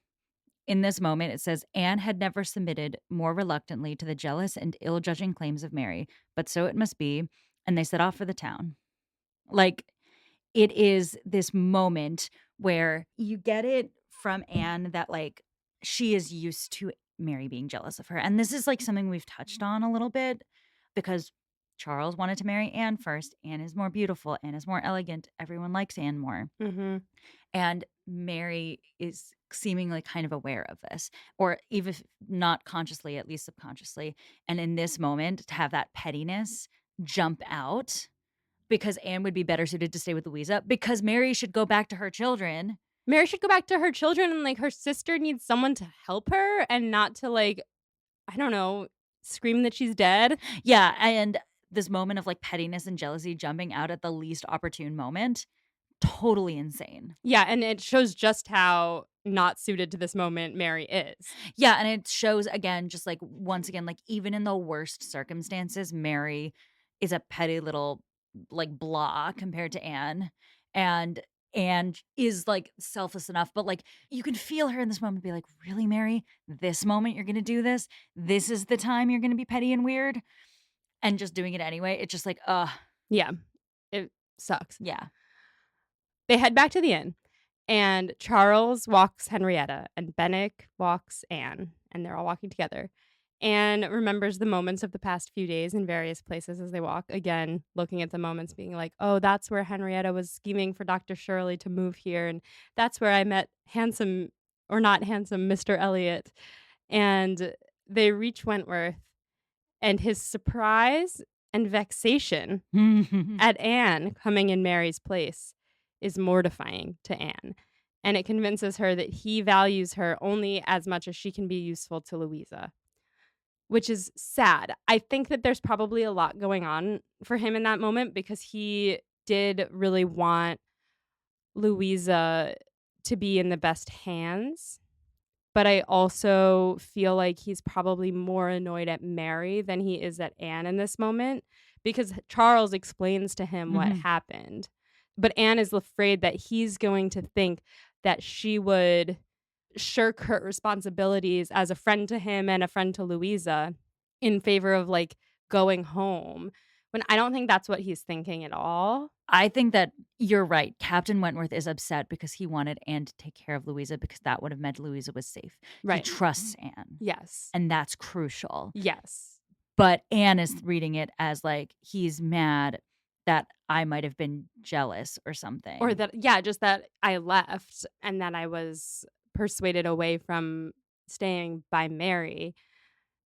In this moment, it says, Anne had never submitted more reluctantly to the jealous and ill-judging claims of Mary, but so it must be, and they set off for the town. Like, it is this moment where you get it from Anne that, like, she is used to Mary being jealous of her. And this is, like, something we've touched on a little bit because Charles wanted to marry Anne first. Anne is more beautiful. Anne is more elegant. Everyone likes Anne more. Mm-hmm. And Mary is seemingly kind of aware of this, or even if not consciously, at least subconsciously. And in this moment, to have that pettiness jump out because Anne would be better suited to stay with Louisa, because Mary should go back to her children. Mary should go back to her children, and like her sister needs someone to help her and not to, like, I don't know, scream that she's dead. Yeah. And this moment of like pettiness and jealousy jumping out at the least opportune moment, totally insane. Yeah, and it shows just how not suited to this moment Mary is. Yeah, and it shows again, just like once again, like even in the worst circumstances, Mary is a petty little like blah compared to Anne. And Anne is like selfless enough, but like you can feel her in this moment be like, really, Mary? This moment you're gonna do this? This is the time you're gonna be petty and weird? And just doing it anyway. It's just like, Yeah, it sucks. yeah. They head back to the inn, and Charles walks Henrietta, and Benwick walks Anne, and they're all walking together. Anne remembers the moments of the past few days in various places as they walk, again, looking at the moments, being like, oh, that's where Henrietta was scheming for Dr. Shirley to move here, and that's where I met handsome, or not handsome, Mr. Elliot. And they reach Wentworth, and his surprise and vexation at Anne coming in Mary's place is mortifying to Anne, and it convinces her that he values her only as much as she can be useful to Louisa, which is sad. I think that there's probably a lot going on for him in that moment because he did really want Louisa to be in the best hands, but I also feel like he's probably more annoyed at Mary than he is at Anne in this moment because Charles explains to him what happened. But Anne is afraid that he's going to think that she would shirk her responsibilities as a friend to him and a friend to Louisa in favor of like going home, when I don't think that's what he's thinking at all. I think that you're right. Captain Wentworth is upset because he wanted Anne to take care of Louisa because that would have meant Louisa was safe. Right. He trusts Anne. Yes. And that's crucial. Yes. But Anne is reading it as like he's mad that I might have been jealous or something. Or that, yeah, just that I left and that I was persuaded away from staying by Mary.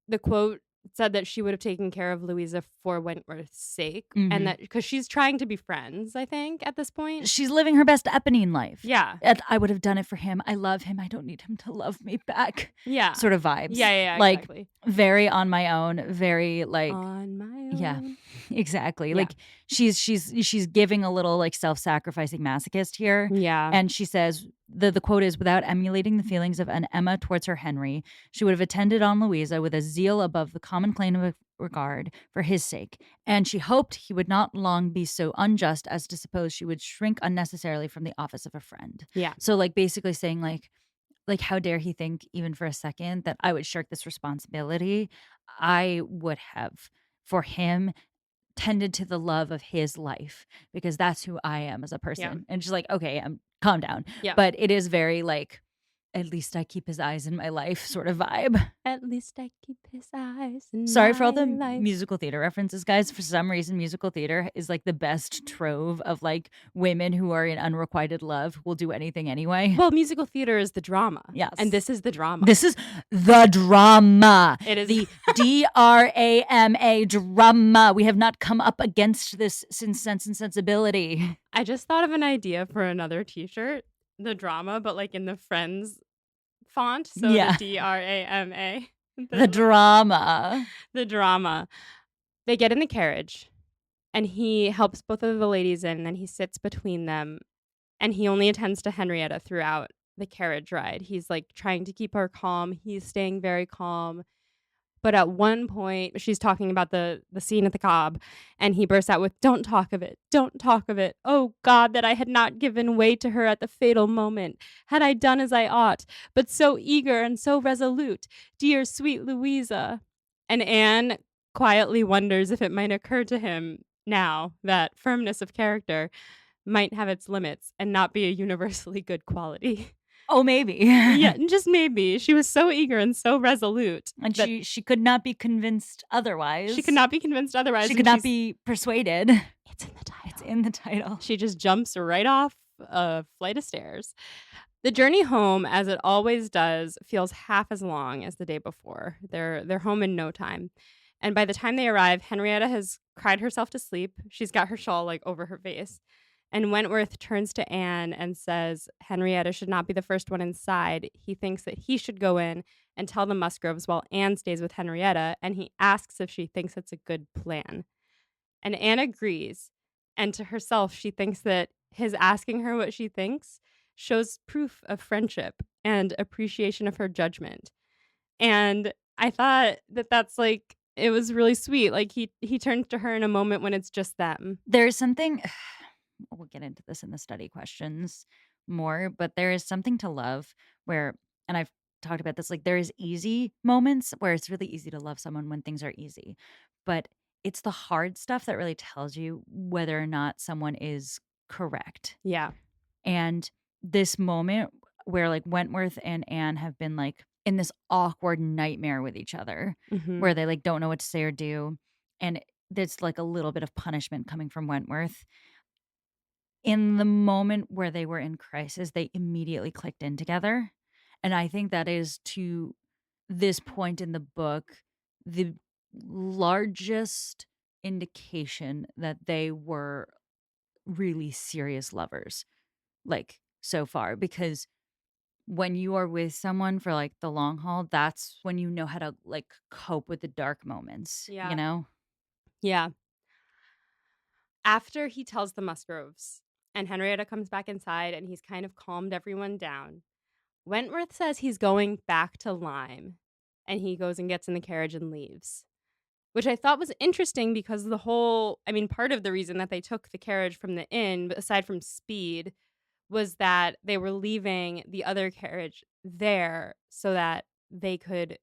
The quote said that she would have taken care of Louisa for Wentworth's sake, and that because she's trying to be friends, I think, at this point. She's living her best Eponine life. Yeah. I would have done it for him. I love him. I don't need him to love me back. Yeah. Sort of vibes. Yeah, like, exactly. Very on my own, very like on my own. Yeah. Exactly. Yeah. Like she's giving a little like self-sacrificing masochist here. Yeah. And she says the quote is, without emulating the feelings of an Emma towards her Henry, she would have attended on Louisa with a zeal above the common claim of regard for his sake. And she hoped he would not long be so unjust as to suppose she would shrink unnecessarily from the office of a friend. Yeah. So like basically saying like how dare he think even for a second that I would shirk this responsibility? I would have, for him, tended to the love of his life because that's who I am as a person. Yeah. And she's like, okay, calm down. Yeah. But it is very like, at least I keep his eyes in my life sort of vibe. At least I keep his eyes in Sorry for all my the life. musical theater references, guys. For some reason, musical theater is like the best trove of like women who are in unrequited love who will do anything anyway. Well, musical theater is the drama. Yes. And this is the drama. This is the drama. It is the drama drama. We have not come up against this since Sense and Sensibility. I just thought of an idea for another t-shirt, the drama, but like in the Friends font. So Yeah. the DRAMA. The drama. The drama. They get in the carriage and he helps both of the ladies in, and then he sits between them, and he only attends to Henrietta throughout the carriage ride. He's like trying to keep her calm. He's staying very calm. But at one point, she's talking about the scene at the Cobb, and he bursts out with, "Don't talk of it. Don't talk of it. Oh, God, that I had not given way to her at the fatal moment. Had I done as I ought, but so eager and so resolute. Dear, sweet Louisa." And Anne quietly wonders if it might occur to him now that firmness of character might have its limits and not be a universally good quality. Oh, maybe. Yeah, just maybe. She was so eager and so resolute. And that she could not be convinced otherwise. she could not be convinced otherwise. She and could not she's- be persuaded. It's in the title. It's in the title. She just jumps right off a flight of stairs. The journey home, as it always does, feels half as long as the day before. They're home in no time. And by the time they arrive, Henrietta has cried herself to sleep. She's got her shawl like over her face. And Wentworth turns to Anne and says Henrietta should not be the first one inside. He thinks that he should go in and tell the Musgroves while Anne stays with Henrietta, and he asks if she thinks it's a good plan. And Anne agrees. And to herself, she thinks that his asking her what she thinks shows proof of friendship and appreciation of her judgment. And I thought that that's like, it was really sweet. Like he turns to her in a moment when it's just them. There's something, we'll get into this in the study questions more, but there is something to love where, and I've talked about this, like there is easy moments where it's really easy to love someone when things are easy. But it's the hard stuff that really tells you whether or not someone is correct. Yeah. And this moment where like Wentworth and Anne have been like in this awkward nightmare with each other Mhm. where they like don't know what to say or do. And there's like a little bit of punishment coming from Wentworth. In the moment where they were in crisis, they immediately clicked in together. And I think that is, to this point in the book, the largest indication that they were really serious lovers, like so far. Because when you are with someone for like the long haul, that's when you know how to like cope with the dark moments, Yeah. you know? Yeah. After he tells the Musgroves and Henrietta comes back inside and he's kind of calmed everyone down, Wentworth says he's going back to Lyme, and he goes and gets in the carriage and leaves, which I thought was interesting because part of the reason that they took the carriage from the inn, aside from speed, was that they were leaving the other carriage there so that they could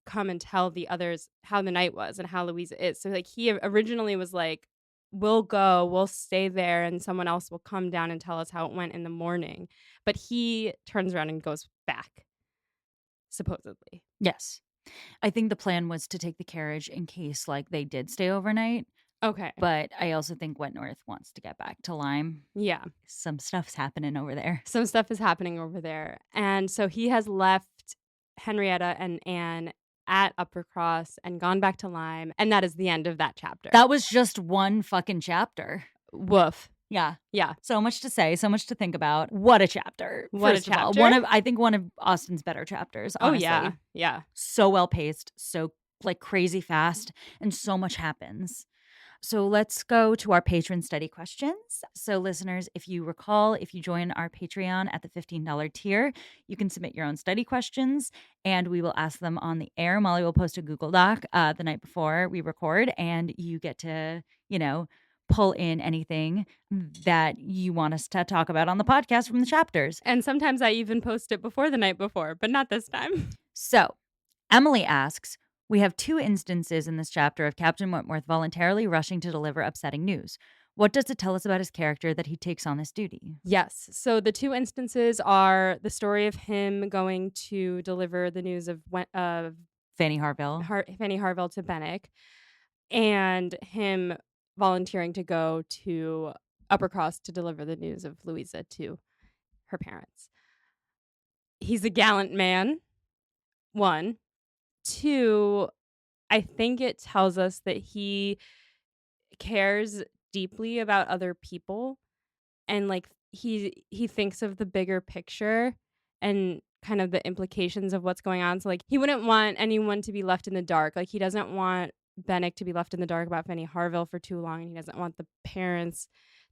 come and tell the others how the night was and how Louisa is. So like he originally was like, we'll stay there and someone else will come down and tell us how it went in the morning. But he turns around and goes back, supposedly. Yes. I think the plan was to take the carriage in case like they did stay overnight. Okay. But I also think Wentworth wants to get back to Lyme. Yeah. Some stuff's happening over there. Some stuff is happening over there. And so he has left Henrietta and Anne at Uppercross and gone back to Lyme. And that is the end of that chapter. That was just one fucking chapter. Woof. Yeah. Yeah. So much to say, so much to think about. What a chapter. What a First of all. chapter. I think one of Austen's better chapters, honestly. Oh, yeah. Yeah. So well paced, so like crazy fast, and so much happens. So let's go to our patron study questions. So listeners, if you recall, if you join our Patreon at the $15 tier, you can submit your own study questions and we will ask them on the air. Molly will post a Google Doc the night before we record, and you get to, pull in anything that you want us to talk about on the podcast from the chapters. And sometimes I even post it before the night before, but not this time. So Emily asks, we have 2 instances in this chapter of Captain Wentworth voluntarily rushing to deliver upsetting news. What does it tell us about his character that he takes on this duty? Yes. So the 2 instances are the story of him going to deliver the news of Fanny Harville. Fanny Harville to Benwick, and him volunteering to go to Uppercross to deliver the news of Louisa to her parents. He's a gallant man, 1. 2, I think it tells us that he cares deeply about other people, and like he thinks of the bigger picture and kind of the implications of what's going on. So, like, he wouldn't want anyone to be left in the dark. Like, he doesn't want Bennick to be left in the dark about Fanny Harville for too long. And he doesn't want the parents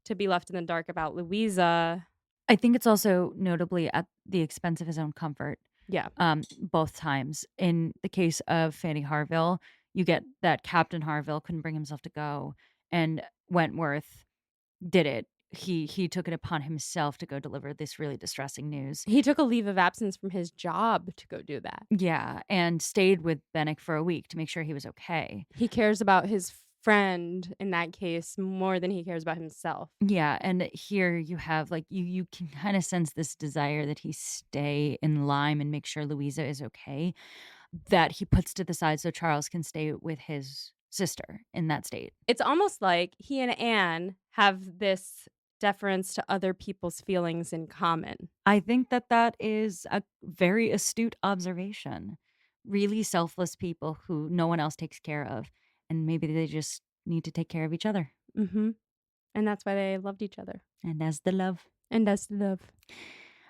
to be left in the dark about Louisa. I think it's also notably at the expense of his own comfort. Yeah. Both times. In the case of Fanny Harville, you get that Captain Harville couldn't bring himself to go, and Wentworth did it. He took it upon himself to go deliver this really distressing news. He took a leave of absence from his job to go do that. Yeah, and stayed with Bennick for a week to make sure he was okay. He cares about his friend in that case more than he cares about himself. Yeah, and here you have like you can kind of sense this desire that he stay in Lyme and make sure Louisa is okay, that he puts to the side so Charles can stay with his sister in that state. It's almost like he and Anne have this deference to other people's feelings in common. I think that is a very astute observation. Really selfless people who no one else takes care of, and maybe they just need to take care of each other. Mm-hmm. And that's why they loved each other. And that's the love. And that's the love.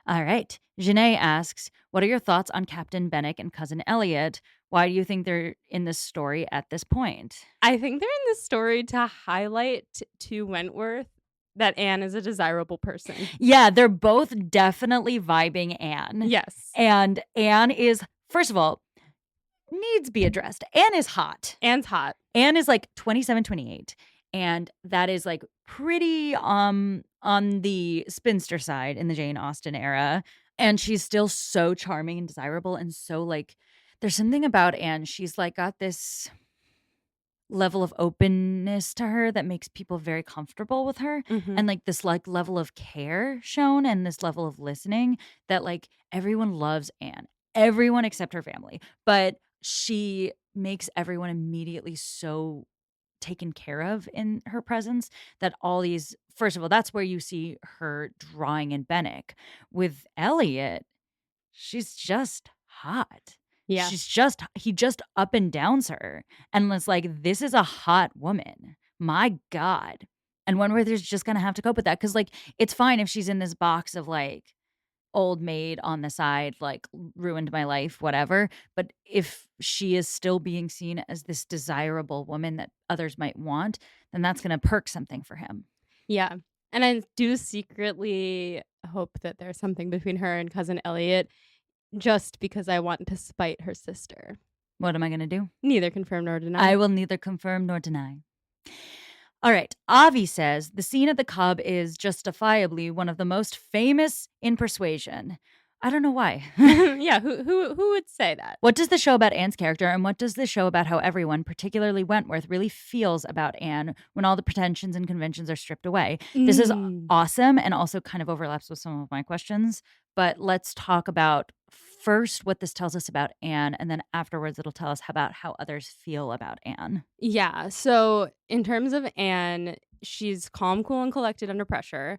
All right. Janae asks, what are your thoughts on Captain Bennick and Cousin Elliot? Why do you think they're in this story at this point? I think they're in this story to highlight to Wentworth that Anne is a desirable person. Yeah, they're both definitely vibing Anne. Yes. And Anne is, first of all, needs be addressed. Anne is hot. Anne's hot. Anne is like 27, 28. And that is like pretty on the spinster side in the Jane Austen era. And she's still so charming and desirable. And so like, there's something about Anne. She's like got this level of openness to her that makes people very comfortable with her. Mm-hmm. And like this like level of care shown and this level of listening that like everyone loves Anne. Everyone except her family. But she makes everyone immediately so taken care of in her presence that all these, first of all, that's where you see her drawing in Bennick. With Elliot, she's just hot. Yeah. He just up and downs her and was like, this is a hot woman. My God. And Wentworth is just gonna have to cope with that. Cause like it's fine if she's in this box of like old maid on the side, like ruined my life, whatever. But if she is still being seen as this desirable woman that others might want, then that's gonna perk something for him. Yeah. And I do secretly hope that there's something between her and Cousin Elliot just because I want to spite her sister. What am I gonna do? Neither confirm nor deny. I will neither confirm nor deny. All right. Avi says the scene at the Cub is justifiably one of the most famous in Persuasion. I don't know why. Yeah, who would say that? What does the show about Anne's character and what does the show about how everyone, particularly Wentworth, really feels about Anne when all the pretensions and conventions are stripped away? This is awesome and also kind of overlaps with some of my questions. But let's talk about first what this tells us about Anne, and then afterwards it'll tell us about how others feel about Anne. Yeah. So in terms of Anne, she's calm, cool, and collected under pressure,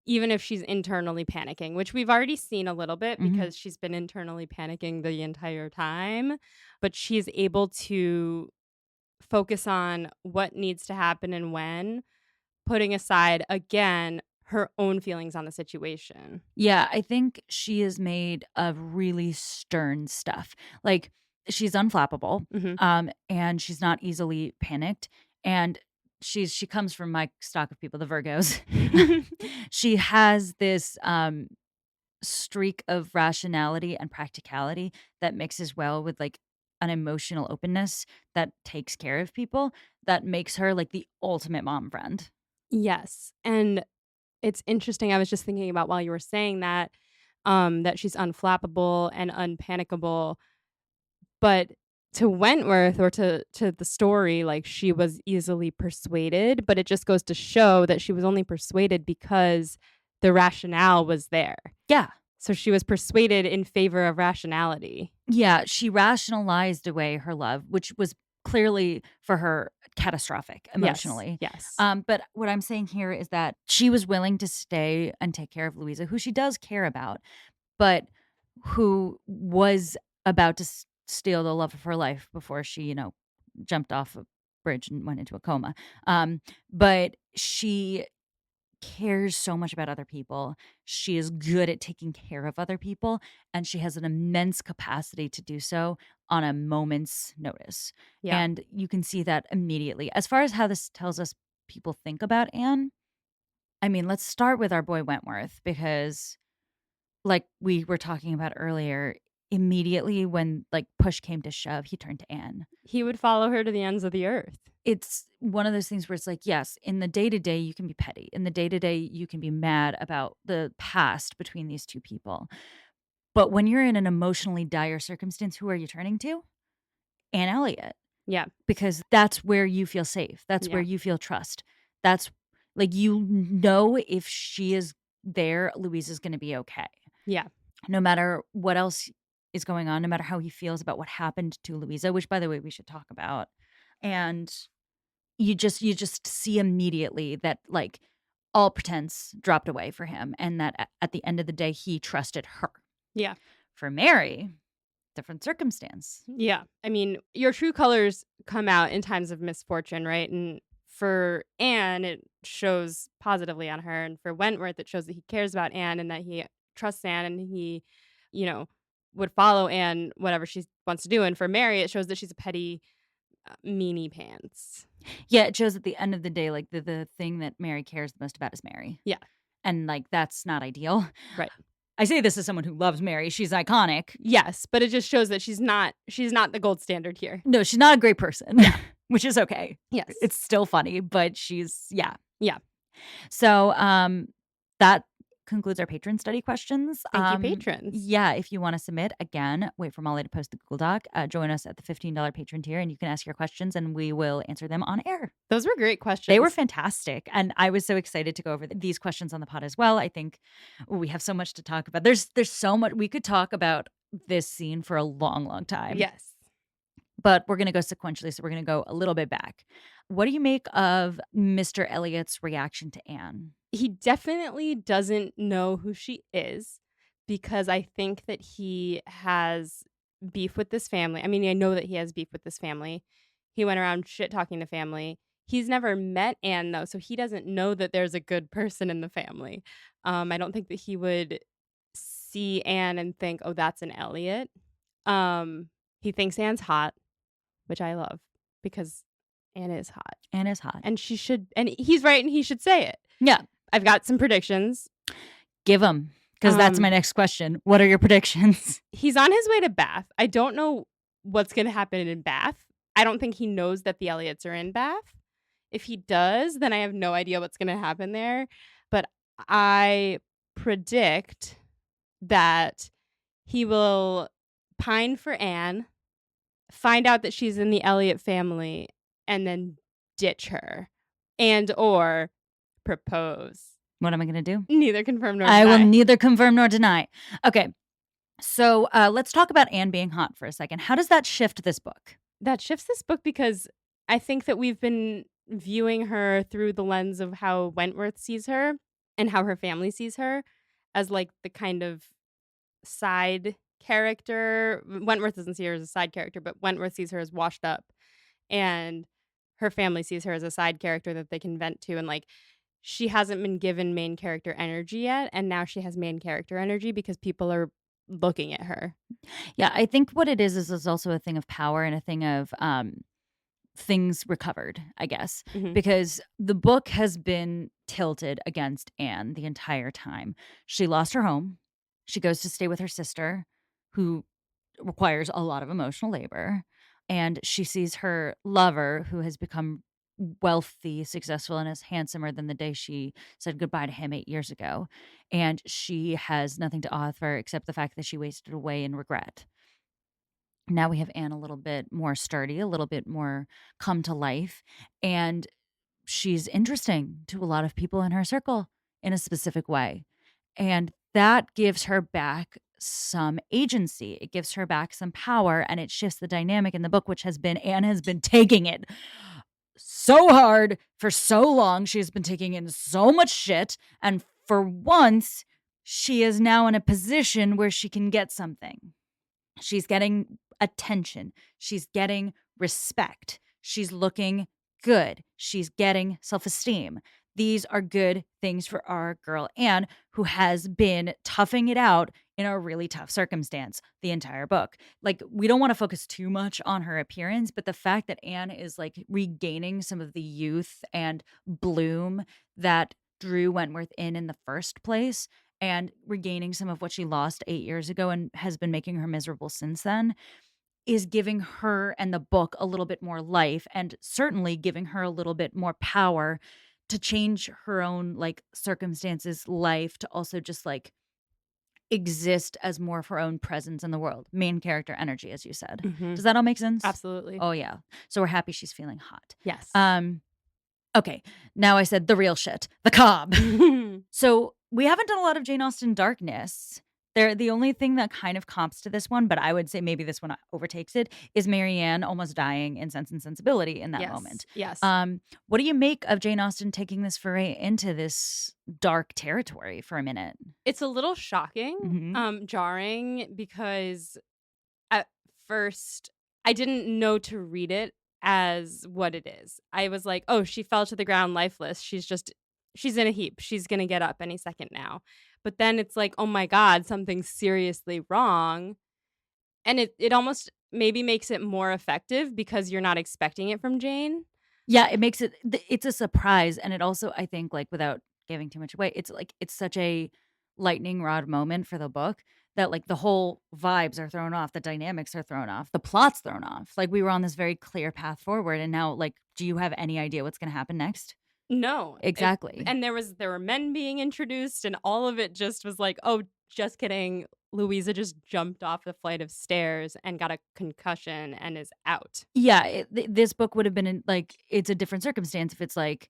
even if she's internally panicking, which we've already seen a little bit because she's been internally panicking the entire time. But she's able to focus on what needs to happen and when, putting aside, again, her own feelings on the situation. Yeah, I think she is made of really stern stuff. Like she's unflappable, and she's not easily panicked. And she comes from my stock of people, the Virgos. She has this streak of rationality and practicality that mixes well with like an emotional openness that takes care of people. That makes her like the ultimate mom friend. Yes, and it's interesting. I was just thinking about while you were saying that, that she's unflappable and unpanicable. But to Wentworth or to the story, like she was easily persuaded, but it just goes to show that she was only persuaded because the rationale was there. Yeah. So she was persuaded in favor of rationality. Yeah, she rationalized away her love, which was clearly for her catastrophic emotionally. Yes. But what I'm saying here is that she was willing to stay and take care of Louisa, who she does care about, but who was about to steal the love of her life before she, jumped off a bridge and went into a coma. But she cares so much about other people. She is good at taking care of other people, and she has an immense capacity to do so on a moment's notice. Yeah. And you can see that immediately. As far as how this tells us people think about Anne, I mean, let's start with our boy Wentworth, because like we were talking about earlier, immediately when like push came to shove, he turned to Anne. He would follow her to the ends of the earth. It's one of those things where it's like, yes, in the day-to-day you can be petty. In the day-to-day you can be mad about the past between these two people. But when you're in an emotionally dire circumstance, who are you turning to? Anne Elliot. Yeah. Because that's where you feel safe. That's where you feel trust. That's like, you know, if she is there, Louise is going to be okay. Yeah. No matter what else is going on, no matter how he feels about what happened to Louisa, which by the way we should talk about. And you just see immediately that like all pretense dropped away for him, and that at the end of the day he trusted her. Yeah. For Mary, different circumstance. Yeah. I mean, your true colors come out in times of misfortune, right? And for Anne, it shows positively on her. And for Wentworth, it shows that he cares about Anne and that he trusts Anne and he, you know, would follow Anne, whatever she wants to do. And for Mary, it shows that she's a petty meanie pants. Yeah, it shows at the end of the day, like the thing that Mary cares the most about is Mary. Yeah. And like, that's not ideal. Right. I say this as someone who loves Mary. She's iconic. Yes, but it just shows that she's not the gold standard here. No, she's not a great person. Yeah. Which is okay. Yes. It's still funny, but she's, yeah. Yeah. So that concludes our patron study questions. Thank you, patrons. Yeah, if you want to submit, again, wait for Molly to post the Google Doc. Join us at the $15 patron tier, and you can ask your questions, and we will answer them on air. Those were great questions. They were fantastic, and I was so excited to go over these questions on the pod as well. I think we have so much to talk about. There's so much. We could talk about this scene for a long, long time. Yes. But we're going to go sequentially, so we're going to go a little bit back. What do you make of Mr. Elliot's reaction to Anne? He definitely doesn't know who she is, because I think that he has beef with this family. I mean, I know that he has beef with this family. He went around shit talking to family. He's never met Anne, though, so he doesn't know that there's a good person in the family. I don't think that he would see Anne and think, oh, that's an Elliot. He thinks Anne's hot, which I love, because Anne is hot. Anne is hot. And she should, and he's right, and he should say it. Yeah. I've got some predictions. Give them, because that's my next question. What are your predictions? He's on his way to Bath. I don't know what's going to happen in Bath. I don't think he knows that the Elliots are in Bath. If he does, then I have no idea what's going to happen there. But I predict that he will pine for Anne, find out that she's in the Elliot family, and then ditch her and or propose. What am I going to do? Neither confirm nor deny. I will neither confirm nor deny. Okay. So let's talk about Anne being hot for a second. How does that shift this book? That shifts this book because I think that we've been viewing her through the lens of how Wentworth sees her and how her family sees her as like the kind of side character. Wentworth doesn't see her as a side character, but Wentworth sees her as washed up, and her family sees her as a side character that they can vent to. And like, she hasn't been given main character energy yet, and now she has main character energy because people are looking at her. Yeah, I think what it is also a thing of power and a thing of things recovered, I guess, because the book has been tilted against Anne the entire time. She lost her home. She goes to stay with her sister, who requires a lot of emotional labor. And she sees her lover, who has become wealthy, successful, and is handsomer than the day she said goodbye to him 8 years ago. And she has nothing to offer except the fact that she wasted away in regret. Now we have Anne a little bit more sturdy, a little bit more come to life. And she's interesting to a lot of people in her circle in a specific way. And that gives her back some agency. It gives her back some power, and it shifts the dynamic in the book, which has been Anne has been taking it so hard for so long. She has been taking in so much shit, and for once she is now in a position where she can get something. She's getting attention. She's getting respect. She's looking good. She's getting self-esteem. these are good things for our girl Anne, who has been toughing it out in a really tough circumstance the entire book. Like, we don't want to focus too much on her appearance, but the fact that Anne is like regaining some of the youth and bloom that drew Wentworth in the first place, and regaining some of what she lost 8 years ago and has been making her miserable since then, is giving her and the book a little bit more life, and certainly giving her a little bit more power to change her own like circumstances, life, to also just like exist as more of her own presence in the world. Main character energy, as you said. Mhm. Does that all make sense? Absolutely. Oh yeah. So we're happy she's feeling hot. Yes. Okay. Now I said the real shit, the cob. So we haven't done a lot of Jane Austen darkness. The only thing that kind of comps to this one, but I would say maybe this one overtakes it, is Marianne almost dying in Sense and Sensibility in that yes. moment. Yes. What do you make of Jane Austen taking this foray into this dark territory for a minute? It's a little shocking, Mhm. jarring, because at first I didn't know to read it as what it is. I was like, oh, she fell to the ground lifeless. She's in a heap. She's going to get up any second now. But then it's like, oh my God, something's seriously wrong. And it almost maybe makes it more effective because you're not expecting it from Jane. Yeah, it makes it's a surprise, and it also, I think, like, without giving too much away, it's like it's such a lightning rod moment for the book that like the whole vibes are thrown off, the dynamics are thrown off, the plot's thrown off. Like, we were on this very clear path forward, and now like, do you have any idea what's going to happen next? No. Exactly. And there were men being introduced, and all of it just was like, oh, just kidding. Louisa just jumped off the flight of stairs and got a concussion and is out. Yeah, this book would have been like, it's a different circumstance if it's like,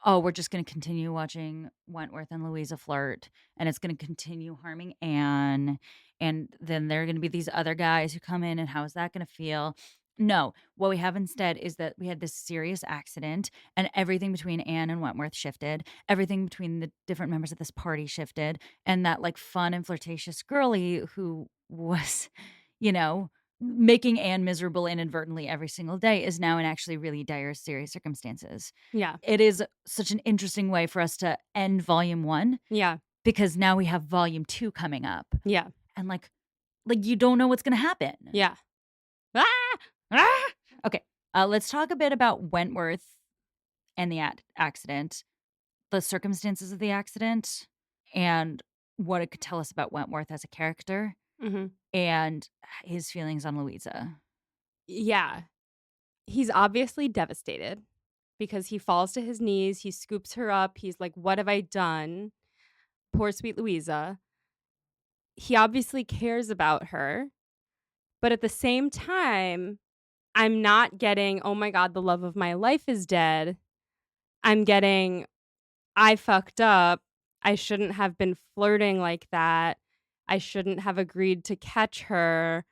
oh, we're just going to continue watching Wentworth and Louisa flirt, and it's going to continue harming Anne, and then there are going to be these other guys who come in, and how is that going to feel? No, what we have instead is that we had this serious accident, and everything between Anne and Wentworth shifted. Everything between the different members of this party shifted, and that like fun and flirtatious girly who was, you know, making Anne miserable inadvertently every single day is now in actually really dire, serious circumstances. Yeah. It is such an interesting way for us to end volume 1, Yeah. because now we have volume 2 coming up, Yeah. and like you don't know what's going to happen. Yeah. Okay. Let's talk a bit about Wentworth and the accident, the circumstances of the accident, and what it could tell us about Wentworth as a character, Mm-hmm. and his feelings on Louisa. Yeah. He's obviously devastated because he falls to his knees. He scoops her up. He's like, what have I done? Poor sweet Louisa. He obviously cares about her. But at the same time, I'm not getting, oh my God, the love of my life is dead. I'm getting, I fucked up. I shouldn't have been flirting like that. I shouldn't have agreed to catch her.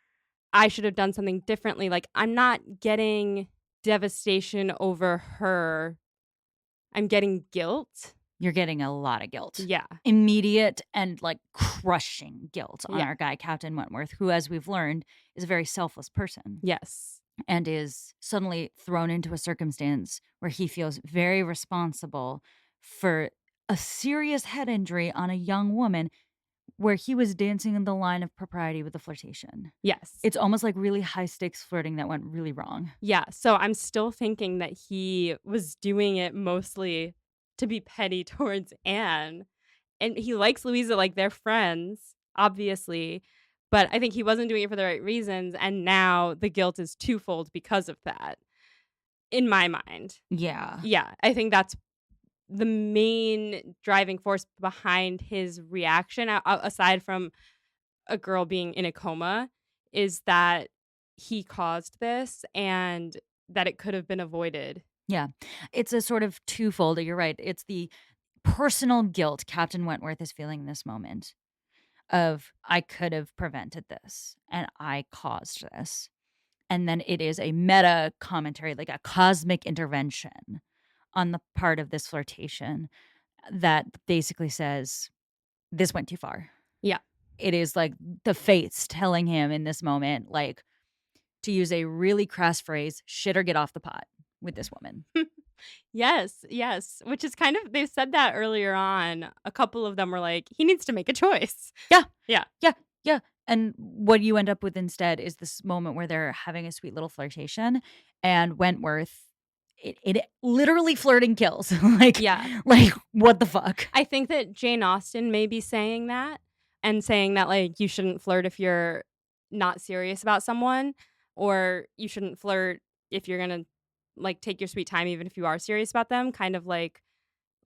I should have done something differently. Like, I'm not getting devastation over her. I'm getting guilt. You're getting a lot of guilt. Yeah. Immediate and like crushing guilt on Yeah. our guy, Captain Wentworth, who, as we've learned, is a very selfless person. Yes. And is suddenly thrown into a circumstance where he feels very responsible for a serious head injury on a young woman, where he was dancing in the line of propriety with the flirtation. Yes. It's almost like really high stakes flirting that went really wrong. Yeah. So I'm still thinking that he was doing it mostly to be petty towards Anne. And he likes Louisa, like they're friends, obviously. But I think he wasn't doing it for the right reasons. And now the guilt is twofold because of that, in my mind. Yeah. Yeah. I think that's the main driving force behind his reaction, aside from a girl being in a coma, is that he caused this and that it could have been avoided. Yeah. It's a sort of twofold. You're right. It's the personal guilt Captain Wentworth is feeling in this moment of, I could have prevented this and I caused this. And then it is a meta commentary, like a cosmic intervention on the part of this flirtation that basically says, this went too far. Yeah. It is like the fates telling him in this moment, like, to use a really crass phrase, shit or get off the pot with this woman. Yes, which is kind of, they said that earlier on. A couple of them were like, he needs to make a choice. Yeah. And what you end up with instead is this moment where they're having a sweet little flirtation, and Wentworth, it literally flirting kills. Like what the fuck? I think that Jane Austen may be saying that, and saying that like you shouldn't flirt if you're not serious about someone, or you shouldn't flirt if you're gonna like take your sweet time even if you are serious about them. Kind of like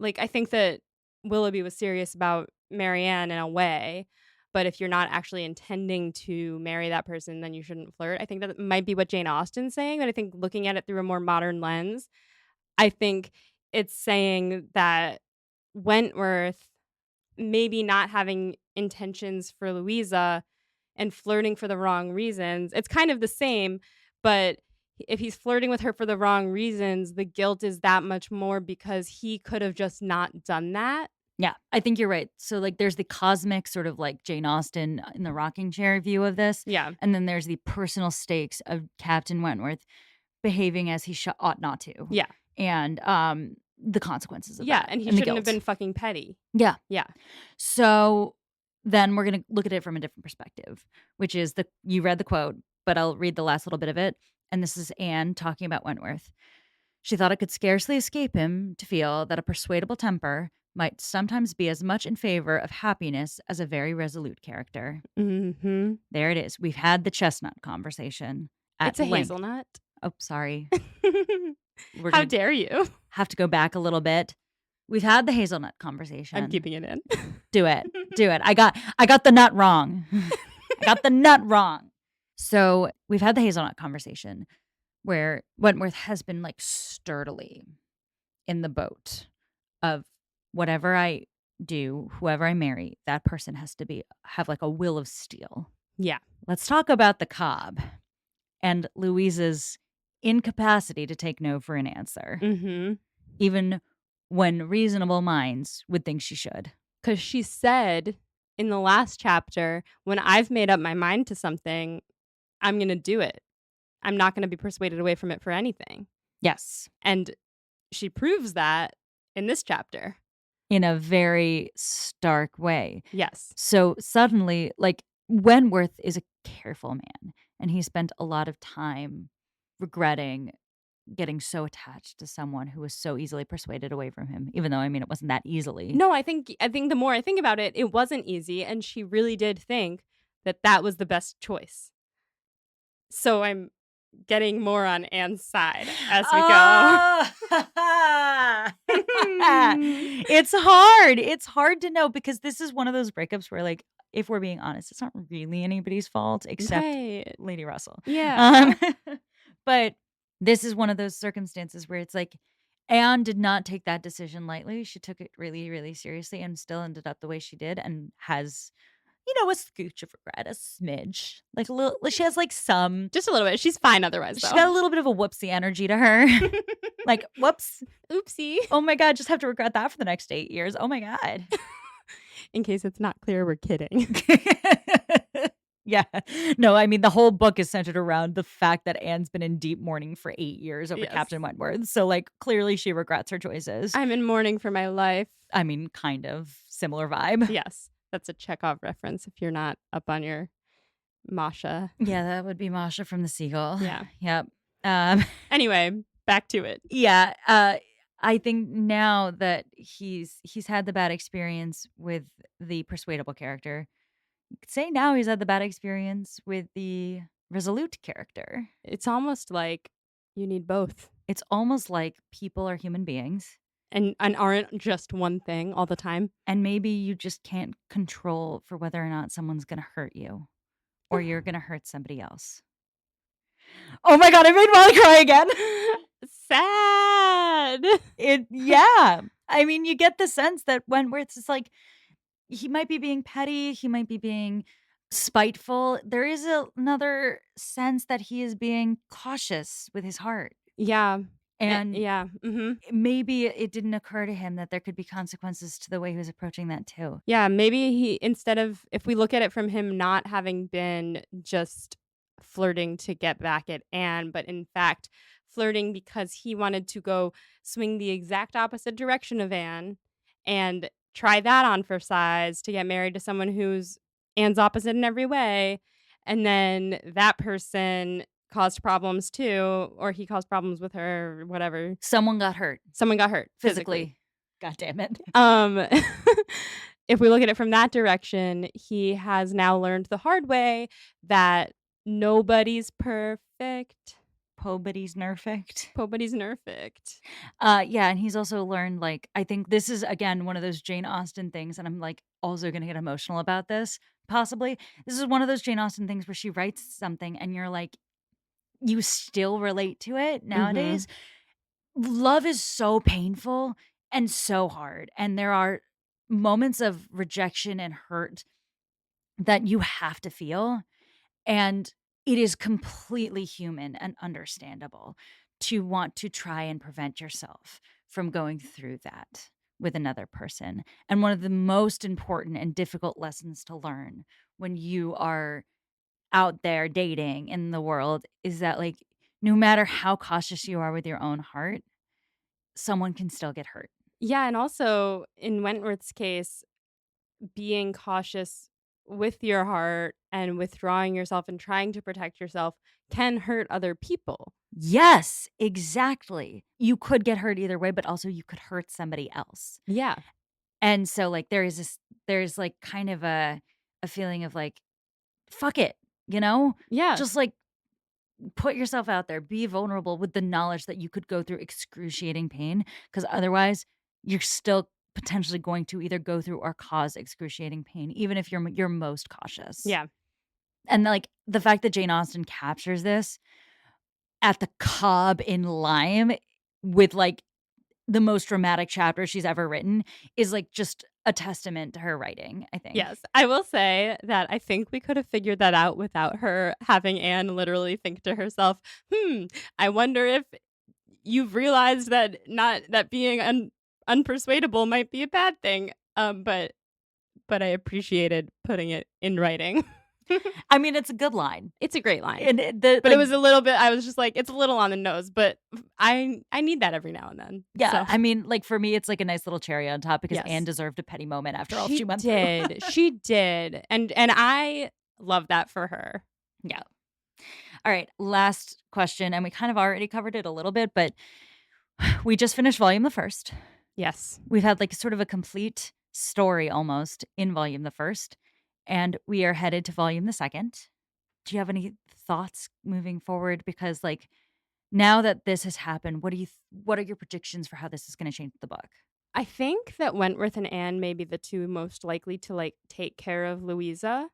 I think that Willoughby was serious about Marianne in a way, but if you're not actually intending to marry that person, then you shouldn't flirt. I think that might be what Jane Austen's saying, but I think looking at it through a more modern lens, I think it's saying that Wentworth maybe not having intentions for Louisa and flirting for the wrong reasons. It's kind of the same, but if he's flirting with her for the wrong reasons, the guilt is that much more because he could have just not done that. Yeah, I think you're right. So like there's the cosmic sort of like Jane Austen in the rocking chair view of this. Yeah. And then there's the personal stakes of Captain Wentworth behaving as he ought not to. Yeah. And the consequences of that. And he the shouldn't have guilt. been fucking petty. Yeah. Yeah. So then we're going to look at it from a different perspective, which is you read the quote, but I'll read the last little bit of it. And this is Anne talking about Wentworth. She thought it could scarcely escape him to feel that a persuadable temper might sometimes be as much in favor of happiness as a very resolute character. Mm-hmm. There it is. We've had the chestnut conversation. It's a length. hazelnut. Oh, sorry. How dare you? Have to go back a little bit. We've had the hazelnut conversation. I'm keeping it in. Do it. I got the nut wrong. I got the nut wrong. So we've had the hazelnut conversation where Wentworth has been like sturdily in the boat of whatever I do, whoever I marry, that person has to have like a will of steel. Yeah. Let's talk about the Cobb and Louisa's incapacity to take no for an answer. Mm-hmm. Even when reasonable minds would think she should. Because she said in the last chapter, when I've made up my mind to something, I'm going to do it. I'm not going to be persuaded away from it for anything. Yes. And she proves that in this chapter. In a very stark way. Yes. So suddenly, like, Wentworth is a careful man, and he spent a lot of time regretting getting so attached to someone who was so easily persuaded away from him, even though, I mean, it wasn't that easily. No, I think the more I think about it, it wasn't easy, and she really did think that was the best choice. So I'm getting more on Anne's side as we go. It's hard. It's hard to know because this is one of those breakups where, like, if we're being honest, it's not really anybody's fault except Lady Russell. Yeah. But this is one of those circumstances where it's like Anne did not take that decision lightly. She took it really, really seriously and still ended up the way she did and has, a scooch of regret, a smidge. Like a little, she has like some. Just a little bit. She's fine otherwise, though. She's got a little bit of a whoopsie energy to her. Like, whoops. Oopsie. Oh my God, just have to regret that for the next 8 years. Oh my God. In case it's not clear, we're kidding. Yeah. No, I mean, the whole book is centered around the fact that Anne's been in deep mourning for 8 years over Captain Wentworth. So, like, clearly she regrets her choices. I'm in mourning for my life. I mean, kind of similar vibe. Yes. That's a Chekhov reference if you're not up on your Masha. Yeah, that would be Masha from The Seagull. Yeah. Yep. Anyway, back to it. Yeah. I think now that he's had the bad experience with the persuadable character, you could say now he's had the bad experience with the resolute character. It's almost like you need both. It's almost like people are human beings. And aren't just one thing all the time. And maybe you just can't control for whether or not someone's going to hurt you or you're going to hurt somebody else. Oh my God, I made Molly cry again. Sad. Yeah. I mean, you get the sense that Wentworth is like, he might be being petty. He might be being spiteful. There is another sense that he is being cautious with his heart. Yeah. And maybe it didn't occur to him that there could be consequences to the way he was approaching that too. Yeah, maybe he, instead of, if we look at it from him not having been just flirting to get back at Anne, but in fact flirting because he wanted to go swing the exact opposite direction of Anne and try that on for size to get married to someone who's Anne's opposite in every way. And then that person caused problems too, or he caused problems with her, or whatever. Someone got hurt Someone got hurt physically. God damn it. If we look at it from that direction, he has now learned the hard way that nobody's perfect. Nobody's nerfect. Nobody's nerfect. Yeah, and he's also learned, like, I think this is, again, one of those Jane Austen things, and I'm, like, also gonna get emotional about this, possibly. This is one of those Jane Austen things where she writes something and you're like, you still relate to it nowadays. Love is so painful and so hard, and there are moments of rejection and hurt that you have to feel, and it is completely human and understandable to want to try and prevent yourself from going through that with another person. And one of the most important and difficult lessons to learn when you are out there dating in the world is that, like, no matter how cautious you are with your own heart, someone can still get hurt. Yeah, and also in Wentworth's case, being cautious with your heart and withdrawing yourself and trying to protect yourself can hurt other people. Yes, exactly. You could get hurt either way, but also you could hurt somebody else. Yeah. And so, like, there's like kind of a feeling of like, fuck it, you know? Yeah. Just like put yourself out there, be vulnerable with the knowledge that you could go through excruciating pain, because otherwise you're still potentially going to either go through or cause excruciating pain, even if you're most cautious. Yeah. And like the fact that Jane Austen captures this at the Cobb in Lyme with like the most dramatic chapter she's ever written is like just a testament to her writing, I think. Yes. I will say that I think we could have figured that out without her having Anne literally think to herself, I wonder if you've realized that being unpersuadable might be a bad thing. But I appreciated putting it in writing. I mean, it's a good line. It's a great line. And it was a little bit, I was just like, it's a little on the nose, but I need that every now and then. Yeah. So. I mean, like for me, it's like a nice little cherry on top because Yes. Anne deserved a petty moment after all she went through. She did. And I love that for her. Yeah. All right. Last question. And we kind of already covered it a little bit, but we just finished volume the first. Yes. We've had like sort of a complete story almost in volume the first. And we are headed to volume the second. Do you have any thoughts moving forward? Because like now that this has happened, what are your predictions for how this is going to change the book? I think that Wentworth and Anne may be the two most likely to like take care of Louisa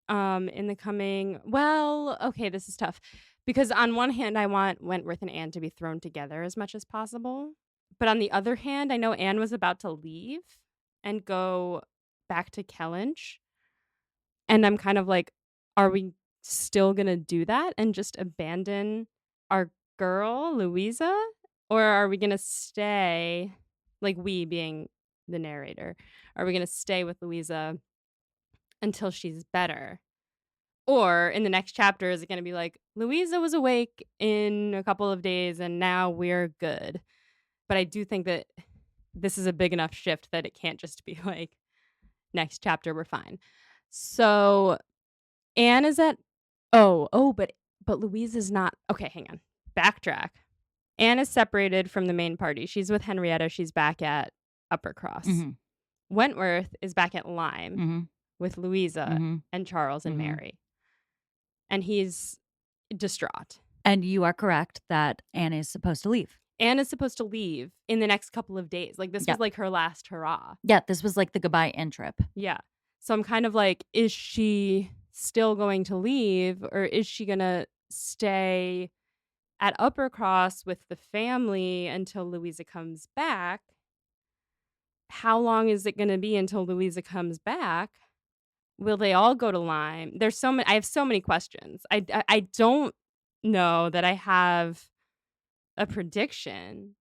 in the coming. Well, okay, this is tough. Because on one hand, I want Wentworth and Anne to be thrown together as much as possible. But on the other hand, I know Anne was about to leave and go back to Kellynch. And I'm kind of like, are we still going to do that and just abandon our girl, Louisa? Or are we going to stay, like we being the narrator, are we going to stay with Louisa until she's better? Or in the next chapter, is it going to be like, Louisa was awake in a couple of days and now we're good? But I do think that this is a big enough shift that it can't just be like, next chapter, we're fine. So Anne is at but Louise is not. Okay, hang on. Backtrack. Anne is separated from the main party. She's with Henrietta. She's back at Uppercross. Mm-hmm. Wentworth is back at Lyme with Louisa and Charles and Mary. And he's distraught. And you are correct that Anne is supposed to leave. Anne is supposed to leave in the next couple of days. Like this was like her last hurrah. Yeah, this was like the goodbye Anne trip. Yeah. So I'm kind of like, is she still going to leave or is she going to stay at Uppercross with the family until Louisa comes back? How long is it going to be until Louisa comes back? Will they all go to Lyme? There's so many. I have so many questions. I don't know that I have a prediction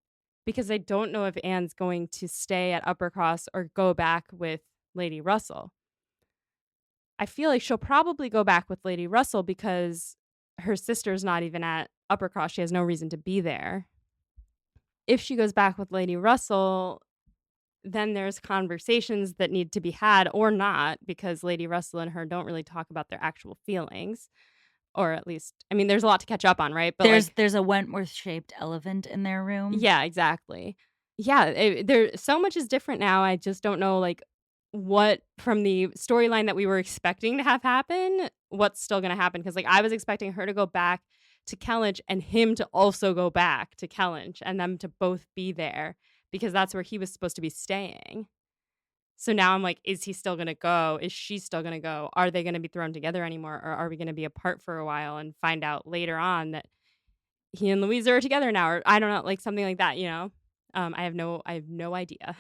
because I don't know if Anne's going to stay at Uppercross or go back with Lady Russell. I feel like she'll probably go back with Lady Russell because her sister's not even at Uppercross. She has no reason to be there. If she goes back with Lady Russell, then there's conversations that need to be had or not, because Lady Russell and her don't really talk about their actual feelings. Or at least, I mean, there's a lot to catch up on, right? But there's a Wentworth-shaped elephant in their room. Yeah, exactly. Yeah, there so much is different now. I just don't know, like, what from the storyline that we were expecting to have happen, what's still going to happen. Because, like, I was expecting her to go back to Kellynch and him to also go back to Kellynch and them to both be there, because that's where he was supposed to be staying. So now I'm like, is he still going to go? Is she still going to go? Are they going to be thrown together anymore? Or are we going to be apart for a while and find out later on that he and Louisa are together now? Or I don't know, like something like that, you know? I have no idea.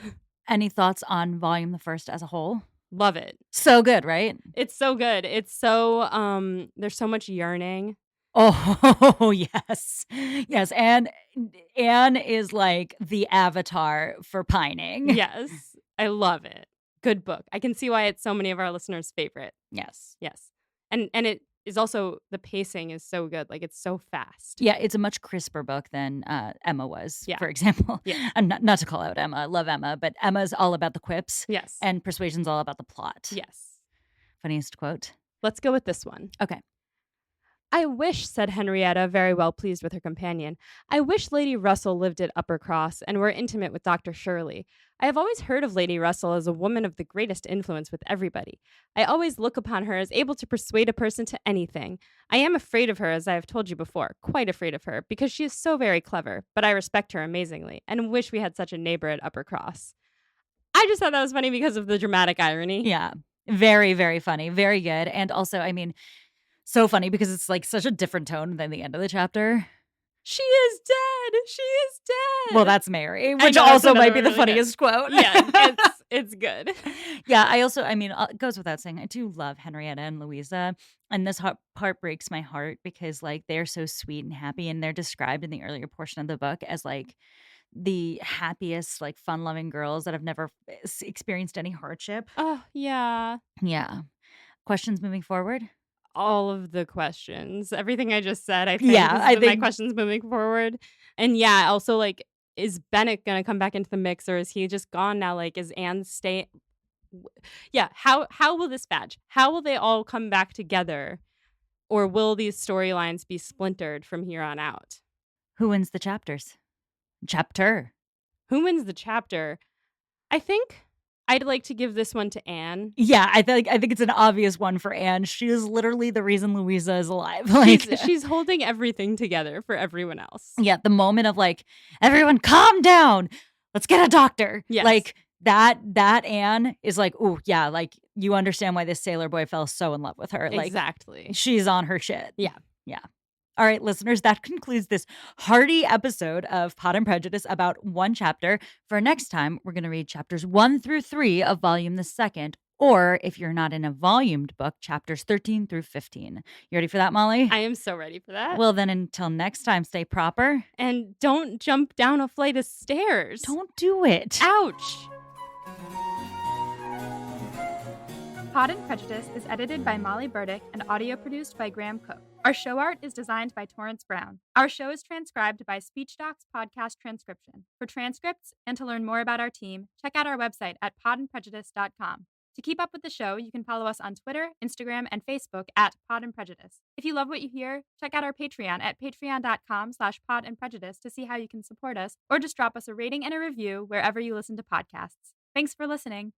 Any thoughts on volume the first as a whole? Love it. So good, right? It's so good. It's so, there's so much yearning. Oh, yes. Yes. And Anne is like the avatar for pining. Yes. I love it. Good book. I can see why it's so many of our listeners' favorite. Yes. Yes. And it is also, the pacing is so good. Like, it's so fast. Yeah, it's a much crisper book than Emma was, Yeah. for example. Yeah. And not to call out Emma. I love Emma, but Emma's all about the quips. Yes. And Persuasion's all about the plot. Yes. Funniest quote? Let's go with this one. Okay. I wish, said Henrietta, very well pleased with her companion, I wish Lady Russell lived at Uppercross and were intimate with Dr. Shirley. I have always heard of Lady Russell as a woman of the greatest influence with everybody. I always look upon her as able to persuade a person to anything. I am afraid of her, as I have told you before, quite afraid of her, because she is so very clever, but I respect her amazingly, and wish we had such a neighbor at Uppercross. I just thought that was funny because of the dramatic irony. Yeah. Very, very funny. Very good. And also, I mean, so funny because it's like such a different tone than the end of the chapter. She is dead. She is dead. Well, that's Mary, which know, also might be another the really funniest quote. Yeah, it's good. Yeah, I mean, it goes without saying, I do love Henrietta and Louisa. And this part breaks my heart because, like, they're so sweet and happy. And they're described in the earlier portion of the book as, like, the happiest, like, fun-loving girls that have never experienced any hardship. Oh, yeah. Yeah. Questions moving forward? All of the questions. Everything I just said, I think, I think my questions moving forward. And yeah, also, like, is Bennett gonna come back into the mix, or is he just gone now? Like, is Anne stay? Yeah, how will this badge? How will they all come back together, or will these storylines be splintered from here on out? Who wins the chapters? Chapter. Who wins the chapter? I think I'd like to give this one to Anne. Yeah, I think it's an obvious one for Anne. She is literally the reason Louisa is alive. Like, she's holding everything together for everyone else. Yeah, the moment of like, everyone calm down. Let's get a doctor. Yes. Like that Anne is like, oh yeah, like you understand why this sailor boy fell so in love with her. Like, exactly. She's on her shit. Yeah. Yeah. All right, listeners, that concludes this hearty episode of Pod and Prejudice about one chapter. For next time, we're going to read chapters 1 through 3 of volume the second, or if you're not in a volumed book, chapters 13 through 15. You ready for that, Molly? I am so ready for that. Well, then until next time, stay proper. And don't jump down a flight of stairs. Don't do it. Ouch. Pod and Prejudice is edited by Molly Burdick and audio produced by Graham Cook. Our show art is designed by Torrance Brown. Our show is transcribed by SpeechDocs Podcast Transcription. For transcripts and to learn more about our team, check out our website at podandprejudice.com. To keep up with the show, you can follow us on Twitter, Instagram, and Facebook at Pod and Prejudice. If you love what you hear, check out our Patreon at patreon.com/podandprejudice to see how you can support us, or just drop us a rating and a review wherever you listen to podcasts. Thanks for listening.